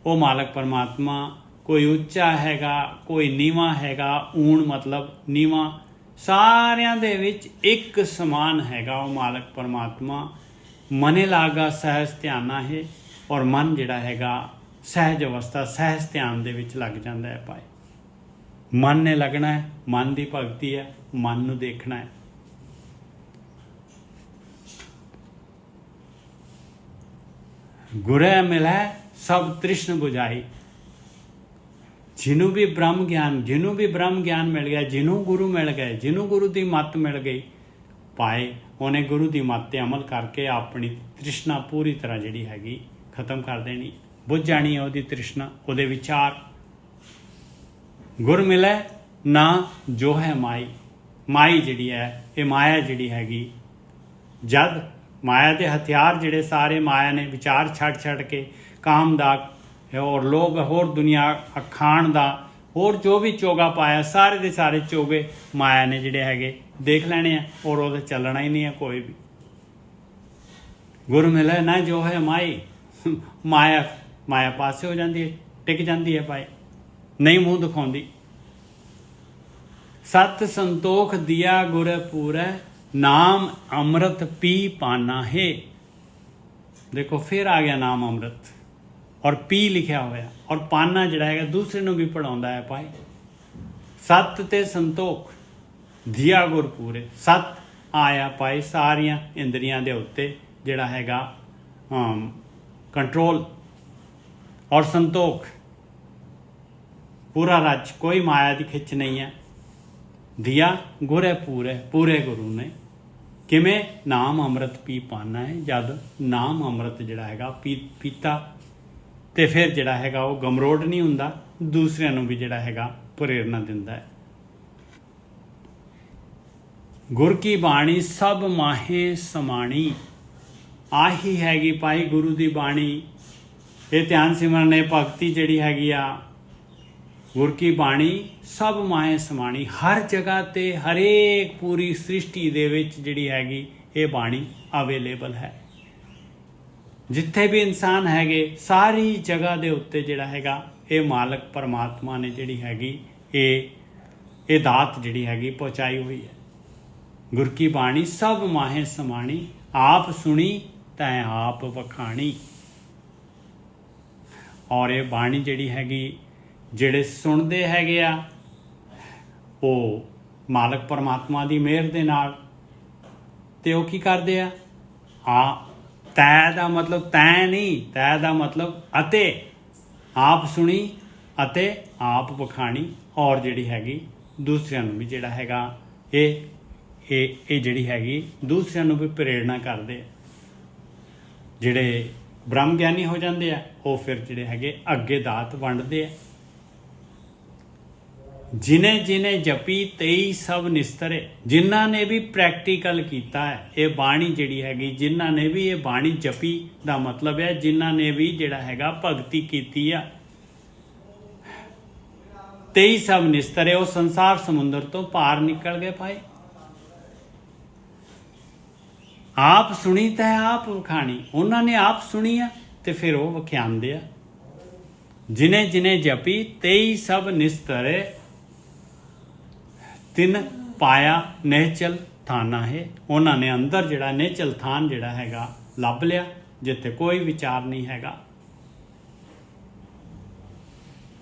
ਉਹ ਮਾਲਕ ਪਰਮਾਤਮਾ ਕੋਈ ਉੱਚਾ ਹੈਗਾ, ਕੋਈ ਨੀਵਾਂ ਹੈਗਾ। ਊਣ ਮਤਲਬ ਨੀਵਾਂ, ਸਾਰਿਆਂ ਦੇ ਵਿੱਚ ਇੱਕ ਸਮਾਨ ਹੈਗਾ ਉਹ ਮਾਲਕ ਪਰਮਾਤਮਾ। ਮਨੇ ਲਾਗਾ ਸਹਿਜ ਧਿਆਨਾ ਹੈ। ਔਰ ਮਨ ਜਿਹੜਾ ਹੈਗਾ ਸਹਿਜ ਅਵਸਥਾ, ਸਹਿਜ ਧਿਆਨ ਦੇ ਵਿੱਚ ਲੱਗ ਜਾਂਦਾ ਹੈ ਭਾਈ। ਮਨ ਨੇ ਲੱਗਣਾ ਹੈ, ਮਨ ਦੀ ਭਗਤੀ ਹੈ, ਮਨ ਨੂੰ ਦੇਖਣਾ ਹੈ। ਗੁਰੇ ਮਿਲੈ ਸਭ ਤ੍ਰਿਸ਼ਨ ਬੁਝਾਈ। ਜਿਹਨੂੰ ਵੀ ਬ੍ਰਹਮ ਗਿਆਨ ਮਿਲ ਗਿਆ, ਜਿਹਨੂੰ ਗੁਰੂ ਮਿਲ ਗਏ, ਜਿਹਨੂੰ ਗੁਰੂ ਦੀ ਮੱਤ ਮਿਲ ਗਈ ਪਾਏ, ਉਹਨੇ ਗੁਰੂ ਦੀ ਮੱਤ 'ਤੇ ਅਮਲ ਕਰਕੇ ਆਪਣੀ ਤ੍ਰਿਸ਼ਨਾ ਪੂਰੀ ਤਰ੍ਹਾਂ ਜਿਹੜੀ ਹੈਗੀ ਖਤਮ ਕਰ ਦੇਣੀ, ਬੁੱਝ ਜਾਣੀ ਹੈ ਉਹਦੀ ਤ੍ਰਿਸ਼ਨਾ, ਉਹਦੇ ਵਿਚਾਰ। ਗੁਰ ਮਿਲੇ ਨਾ ਜੋ ਹੈ ਮਾਈ ਜਿਹੜੀ ਹੈ, ਇਹ ਮਾਇਆ ਜਿਹੜੀ ਹੈਗੀ, ਜਦ ਮਾਇਆ ਦੇ ਹਥਿਆਰ ਜਿਹੜੇ ਸਾਰੇ ਮਾਇਆ ਨੇ ਵਿਚਾਰ ਛੱਡ ਕੇ ਕਾਮ ਦਾ ਔਰ ਲੋਭ, ਹੋਰ ਦੁਨੀਆ ਖਾਣ ਦਾ, ਹੋਰ ਜੋ ਵੀ ਚੋਗਾ ਪਾਇਆ, ਸਾਰੇ ਦੇ ਸਾਰੇ ਚੋਗੇ ਮਾਇਆ ਨੇ ਜਿਹੜੇ ਹੈਗੇ ਦੇਖ ਲੈਣੇ ਆ, ਔਰ ਉਹਦੇ ਚੱਲਣਾ ਹੀ ਨਹੀਂ ਹੈ ਕੋਈ ਵੀ। ਗੁਰ ਮਿਲੇ ਨਾ ਜੋ ਹੈ ਮਾਇਆ ਪਾਸੇ ਹੋ ਜਾਂਦੀ ਹੈ, ਟਿਕ ਜਾਂਦੀ ਹੈ ਭਾਈ, ਨਹੀਂ ਮੂੰਹ ਦਿਖਾਉਂਦੀ। ਸਤ ਸੰਤੋਖ ਦਿਆ ਗੁਰ ਪੂਰੈ, ਨਾਮ ਅੰਮ੍ਰਿਤ ਪੀ ਪਾਨਾ ਹੈ। ਦੇਖੋ ਫਿਰ ਆ ਗਿਆ ਨਾਮ ਅੰਮ੍ਰਿਤ, ਔਰ ਪੀ ਲਿਖਿਆ ਹੋਇਆ, ਔਰ ਪਾਨਾ ਜਿਹੜਾ ਹੈਗਾ ਦੂਸਰੇ ਨੂੰ ਵੀ ਪੜਾਉਂਦਾ ਹੈ ਭਾਈ। ਸਤ ਤੇ ਸੰਤੋਖ ਦਿਆ ਗੁਰ ਪੂਰੇ, ਸਤ ਆਇਆ ਭਾਈ ਸਾਰੀਆਂ ਇੰਦਰੀਆਂ ਦੇ ਉੱਤੇ ਜਿਹੜਾ ਹੈਗਾ ਕੰਟਰੋਲ, ਔਰ ਸੰਤੋਖ ਪੂਰਾ ਰੱਜ, ਕੋਈ ਮਾਇਆ ਦੀ ਖਿੱਚ ਨਹੀਂ ਹੈ। ਦਿਆ ਗੁਰੇ ਪੂਰੇ ਗੁਰੂ ਨੇ। ਕਿਵੇਂ? ਨਾਮ ਅੰਮ੍ਰਿਤ ਪੀ ਪਾਨਾ ਹੈ, ਜਦ ਨਾਮ ਅੰਮ੍ਰਿਤ ਜਿਹੜਾ ਹੈਗਾ ਪੀਤਾ ਤੇ ਫਿਰ ਜਿਹੜਾ ਹੈਗਾ ਉਹ ਗਮਰੋੜ ਨਹੀਂ ਹੁੰਦਾ, ਦੂਸਰਿਆਂ ਨੂੰ ਵੀ ਜਿਹੜਾ ਹੈਗਾ ਪ੍ਰੇਰਨਾ ਦਿੰਦਾ ਹੈ। ਗੁਰ ਕੀ ਬਾਣੀ ਸਭ ਮਾਹੇ ਸਮਾਣੀ, ਆਹੀ ਹੈਗੀ ਭਾਈ ਗੁਰੂ ਦੀ ਬਾਣੀ। ਇਹ ਧਿਆਨ ਸਿਮਰਨ ਹੈ, ਭਗਤੀ ਜਿਹੜੀ ਹੈਗੀ ਆ, ਗੁਰ ਕੀ ਬਾਣੀ ਸਭ ਮਾਹੇ ਸਮਾਣੀ, ਹਰ ਜਗ੍ਹਾ ਤੇ ਹਰੇਕ ਪੂਰੀ ਸ੍ਰਿਸ਼ਟੀ ਦੇ ਵਿੱਚ ਜਿਹੜੀ ਹੈਗੀ ਇਹ ਬਾਣੀ ਅਵੇਲੇਬਲ ਹੈ। ਜਿੱਥੇ ਵੀ ਇਨਸਾਨ ਹੈਗੇ ਸਾਰੀ ਜਗ੍ਹਾ ਦੇ ਉੱਤੇ ਜਿਹੜਾ ਹੈਗਾ ਇਹ ਮਾਲਕ ਪਰਮਾਤਮਾ ਨੇ ਜਿਹੜੀ ਹੈਗੀ ਇਹ ਦਾਤ ਜਿਹੜੀ ਹੈਗੀ ਪਹੁੰਚਾਈ ਹੋਈ ਹੈ। ਗੁਰ ਕੀ ਬਾਣੀ ਸਭ ਮਾਹੇ ਸਮਾਣੀ, ਆਪ ਸੁਣੀ ਤੈਂ ਆਪ ਵਖਾਣੀ। ਔਰ ਇਹ ਬਾਣੀ ਜਿਹੜੀ ਹੈਗੀ ਜਿਹੜੇ ਸੁਣਦੇ ਹੈਗੇ ਆ ਉਹ ਮਾਲਕ ਪਰਮਾਤਮਾ ਦੀ ਮਿਹਰ ਦੇ ਨਾਲ, ਤੇ ਉਹ ਕੀ ਕਰਦੇ ਆ? ਤੈ ਦਾ ਮਤਲਬ ਤੈਂ ਨਹੀਂ, ਤੈ ਦਾ ਮਤਲਬ ਅਤੇ, ਆਪ ਸੁਣੀ ਅਤੇ ਆਪ ਵਖਾਣੀ, ਔਰ ਜਿਹੜੀ ਹੈਗੀ ਦੂਸਰਿਆਂ ਨੂੰ ਵੀ ਜਿਹੜਾ ਹੈਗਾ ਇਹ ਜਿਹੜੀ ਹੈਗੀ ਦੂਸਰਿਆਂ ਨੂੰ ਵੀ ਪ੍ਰੇਰਣਾ ਕਰਦੇ। ਜਿਹੜੇ ਬ੍ਰਹਮ ਗਿਆਨੀ ਹੋ ਜਾਂਦੇ ਆ ਉਹ ਫਿਰ ਜਿਹੜੇ ਹੈਗੇ ਅੱਗੇ ਦਾਤ ਵੰਡਦੇ ਆ। ਜਿਨੇ ਜਪੀ ਤੇਈ ਸਭ ਨਿਸਤਰੇ, ਜਿਨ੍ਹਾਂ ਨੇ ਵੀ ਪ੍ਰੈਕਟੀਕਲ ਕੀਤਾ ਹੈ ਇਹ ਬਾਣੀ ਜਿਹੜੀ ਹੈਗੀ, ਜਿਨ੍ਹਾਂ ਨੇ ਵੀ ਇਹ ਬਾਣੀ ਜਪੀ ਦਾ ਮਤਲਬ ਹੈ ਜਿਨ੍ਹਾਂ ਨੇ ਵੀ ਜਿਹੜਾ ਹੈਗਾ ਭਗਤੀ ਕੀਤੀ ਆ, ਤੇਈ ਸਭ ਨਿਸਤਰੇ, ਉਹ ਸੰਸਾਰ ਸਮੁੰਦਰ ਤੋਂ ਪਾਰ ਨਿਕਲ ਗਏ ਭਾਈ। ਆਪ ਸੁਣੀ ਤਾਂ ਆਪ ਵਖਾਣੀ, ਉਹਨਾਂ ਨੇ ਆਪ ਸੁਣੀ ਆ ਤੇ ਫਿਰ ਉਹ ਵਖਿਆਉਂਦੇ ਆ। ਜਿਨੇ ਜਪੀ ਤੇਈ ਸਭ ਨਿਸਤਰੇ, ਤਿੰਨ ਪਾਇਆ ਨਿਹਚਲ ਥਾਨਾ ਹੈ, ਉਹਨਾਂ ਨੇ ਅੰਦਰ ਜਿਹੜਾ ਨਿਹਚਲ ਥਾਨ ਜਿਹੜਾ ਹੈਗਾ ਲੱਭ ਲਿਆ, ਜਿੱਥੇ ਕੋਈ ਵਿਚਾਰ ਨਹੀਂ ਹੈਗਾ।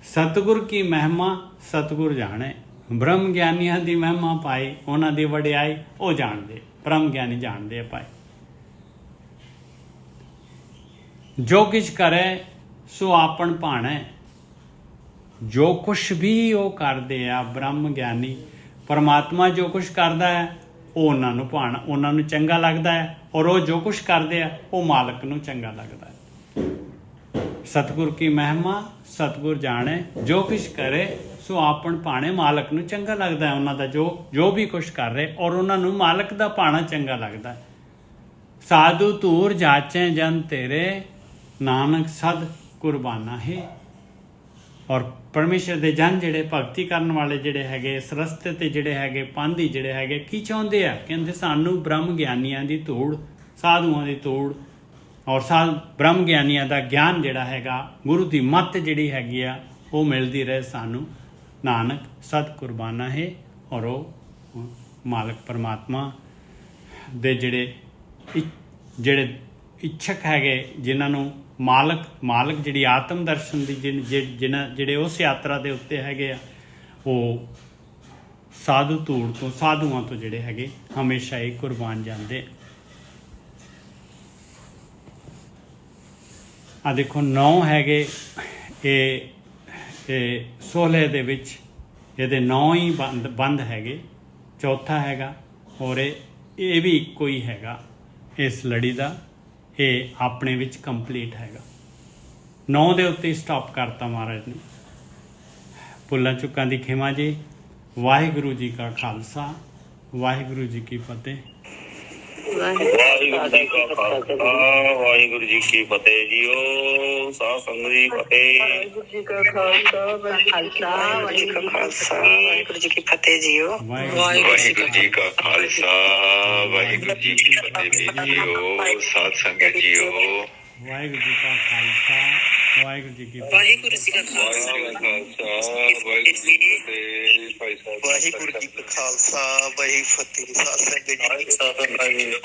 ਸਤਿਗੁਰ ਕੀ ਮਹਿਮਾ ਸਤਿਗੁਰ ਜਾਣੇ, ਬ੍ਰਹਮ ਗਿਆਨੀਆਂ ਦੀ ਮਹਿਮਾ ਪਾਈ, ਉਹਨਾਂ ਦੀ ਵਡਿਆਈ ਉਹ ਜਾਣਦੇ, ਬ੍ਰਹਮ ਗਿਆਨੀ ਜਾਣਦੇ ਆ ਭਾਈ। ਜੋ ਕਿਛ ਕਰੇ ਸੋ ਆਪਣ ਭਾਣੈ, ਜੋ ਕੁਛ ਵੀ ਉਹ ਕਰਦੇ ਆ ਬ੍ਰਹਮ ਗਿਆਨੀ, ਪਰਮਾਤਮਾ ਜੋ ਕੁਛ ਕਰਦਾ ਹੈ ਉਹ ਉਹਨਾਂ ਨੂੰ ਭਾਣਾ, ਉਹਨਾਂ ਨੂੰ ਚੰਗਾ ਲੱਗਦਾ ਹੈ, ਔਰ ਉਹ ਜੋ ਕੁਛ ਕਰਦੇ ਆ ਉਹ ਮਾਲਕ ਨੂੰ ਚੰਗਾ ਲੱਗਦਾ ਹੈ। ਸਤਿਗੁਰ ਕੀ ਮਹਿਮਾ ਸਤਿਗੁਰ ਜਾਣੇ, ਜੋ ਕੁਛ ਕਰੇ ਸੋ ਆਪਣ ਭਾਣੇ, ਮਾਲਕ ਨੂੰ ਚੰਗਾ ਲੱਗਦਾ ਹੈ ਉਹਨਾਂ ਦਾ ਜੋ ਵੀ ਕੁਛ ਕਰ ਰਹੇ, ਔਰ ਉਹਨਾਂ ਨੂੰ ਮਾਲਕ ਦਾ ਭਾਣਾ ਚੰਗਾ ਲੱਗਦਾ ਹੈ। ਸਾਧੂ ਧੂਰ ਜਾਚੇ ਜਨ ਤੇਰੇ, ਨਾਨਕ ਸਦ ਕੁਰਬਾਨਾ ਹੈ। ਔਰ ਪਰਮੇਸ਼ਰ ਦੇ ਜਨ ਜਿਹੜੇ ਭਗਤੀ ਕਰਨ ਵਾਲੇ ਜਿਹੜੇ ਹੈਗੇ ਇਸ ਰਸਤੇ ਤੇ ਜਿਹੜੇ ਹੈਗੇ ਪਾਂਧੀ ਜਿਹੜੇ ਹੈਗੇ ਕੀ ਚਾਹੁੰਦੇ ਆ? ਕਹਿੰਦੇ ਸਾਨੂੰ ਬ੍ਰਹਮ ਗਿਆਨੀਆਂ ਦੀ ਧੂੜ, ਸਾਧੂਆਂ ਦੀ ਧੂੜ, ਔਰ ਬ੍ਰਹਮ ਗਿਆਨੀਆਂ ਦਾ ਗਿਆਨ ਜਿਹੜਾ ਹੈਗਾ, ਗੁਰੂ ਦੀ ਮੱਤ ਜਿਹੜੀ ਹੈਗੀ ਆ ਉਹ ਮਿਲਦੀ ਰਹੇ ਸਾਨੂੰ। ਨਾਨਕ ਸਤ ਕੁਰਬਾਨਾ ਹੈ। ਔਰ ਉਹ ਮਾਲਕ ਪਰਮਾਤਮਾ ਦੇ ਜਿਹੜੇ ਇੱਛਕ ਹੈਗੇ, ਜਿਨ੍ਹਾਂ ਨੂੰ ਮਾਲਕ ਜਿਹੜੀ ਆਤਮ ਦਰਸ਼ਨ ਦੀ ਜਿਹੜੇ ਉਸ ਯਾਤਰਾ ਦੇ ਉੱਤੇ ਹੈਗੇ ਆ, ਉਹ ਸਾਧੂ ਧੂੜ ਤੋਂ, ਸਾਧੂਆਂ ਤੋਂ ਜਿਹੜੇ ਹੈਗੇ ਹਮੇਸ਼ਾ ਹੀ ਕੁਰਬਾਨ ਜਾਂਦੇ। ਆ ਦੇਖੋ 9 ਹੈਗੇ, ਤੇ 16 ਦੇ ਵਿੱਚ ਇਹਦੇ 9 ਹੀ ਬੰਦ ਹੈਗੇ, ਚੌਥਾ ਹੈਗਾ ਔਰ ਇਹ ਵੀ ਇੱਕੋ ਹੀ ਹੈਗਾ ਇਸ ਲੜੀ ਦਾ, ਇਹ ਆਪਣੇ ਵਿੱਚ ਕੰਪਲੀਟ ਹੈਗਾ। 9 ਦੇ ਉੱਤੇ ਸਟਾਪ ਕਰਤਾ ਮਹਾਰਾਜ ਨੇ। ਭੁੱਲਾਂ ਚੁੱਕਾਂ ਦੀ ਖਿਮਾ ਜੀ। ਵਾਹਿਗੁਰੂ ਜੀ ਕਾ ਖਾਲਸਾ, ਵਾਹਿਗੁਰੂ ਜੀ ਕੀ ਫਤਿਹ। ਵਾਹਿਗੁਰੂ ਜੀ ਕਾ ਖਾਲਸਾ, ਵਾਹਿਗੁਰੂ ਜੀ ਕੀ ਫਤਿਹ ਜੀਓ। ਸਾਧ ਸੰਗਤ ਦੀ ਫਤਿਹ। ਵਾਹਿਗੁਰੂ ਜੀ ਕਾ ਖਾਲਸਾ, ਵਾਹਿਗੁਰੂ ਜੀ ਕਾ ਖਾਲਸਾ, ਵਾਹਿਗੁਰੂ ਜੀ ਕੀ ਫਤਿਹ ਜੀਓ। ਵਾਹਿਗੁਰੂ ਜੀ ਕਾ ਖਾਲਸਾ, ਵਾਹਿਗੁਰੂ ਜੀ ਕੀ ਫਤਿਹ ਜੀਓ। ਸਾਧ ਸੰਗਤ ਜੀਓ। ਵਾਹਿਗੁਰੂ ਜੀ ਕਾ ਖਾਲਸਾ, ਵਾਹਿਗੁਰੂ ਜੀ ਕੀ ਫਤਿਹ। ਵਾਹਿਗੁਰੂ ਜੀ ਕਾ ਖਾਲਸਾ, ਵਾਹਿਗੁਰੂ ਜੀ ਕੀ ਫਤਿਹ। ਵਾਹਿਗੁਰੂ ਜੀ ਕਾ ਖਾਲਸਾ, ਵਾਹਿਗੁਰੂ ਫਤਿਹ। ਸਾਧ ਸੰਗਤ ਜੀ।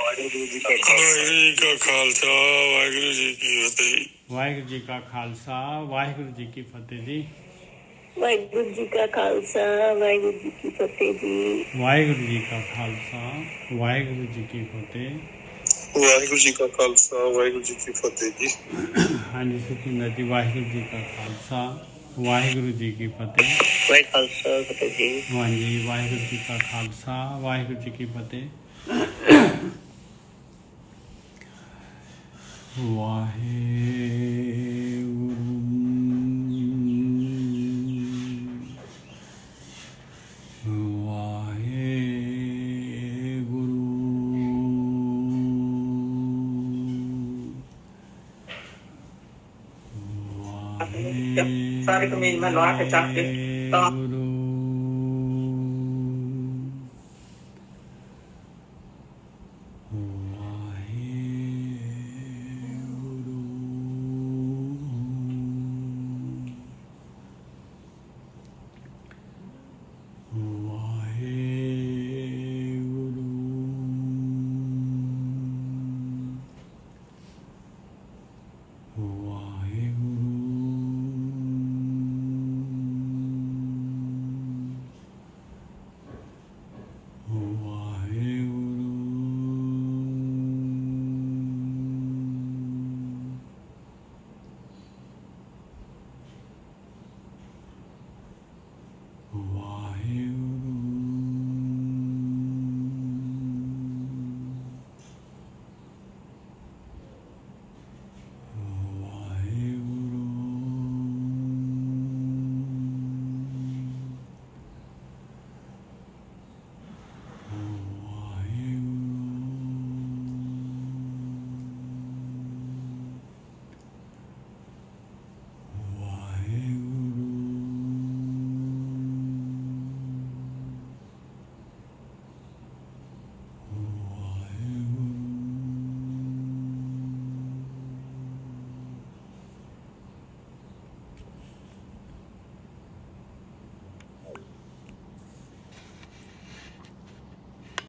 ਵਾਹਿਗੁਰੂ ਜੀ ਕਾ ਖਾਲਸਾ, ਵਾਹਿਗੁਰੂ ਜੀ ਕੀ ਫਤਿਹ। ਵਾਹਿਗੁਰੂ ਜੀ ਕਾ ਖਾਲਸਾ, ਵਾਹਿਗੁਰੂ ਜੀ ਕੀ ਫਤਿਹ ਜੀ। ਵਾਹਿਗੁਰੂ ਜੀ ਕਾ ਖਾਲਸਾ, ਵਾਹਿਗੁਰੂ ਜੀ ਕੀ ਫਤਿਹ ਜੀ। ਵਾਹਿਗੁਰੂ ਜੀ ਕਾ ਖਾਲਸਾ, ਵਾਹਿਗੁਰੂ ਜੀ ਕੀ ਫਤਿਹ। ਵਾਹਿਗੁਰੂ ਜੀ ਕਾ ਖਾਲਸਾ, ਵਾਹਿਗੁਰੂ ਜੀ ਕੀ ਫਤਿਹ ਜੀ। ਹਾਂਜੀ ਸੁਖਿੰਦਰ ਜੀ, ਵਾਹਿਗੁਰੂ ਜੀ ਕਾ ਖਾਲਸਾ, ਵਾਹਿਗੁਰੂ ਜੀ ਕੀ ਫਤਿਹ। ਵਾਹਿਗੁਰੂ ਖਾਲਸਾ ਫਤਿਹ ਜੀ। ਹਾਂਜੀ ਵਾਹਿਗੁਰੂ ਜੀ ਕਾ ਖਾਲਸਾ, ਵਾਹਿਗੁਰੂ ਜੀ ਕੀ ਫਤਿਹ। सारे कमीज में लगा के चाक के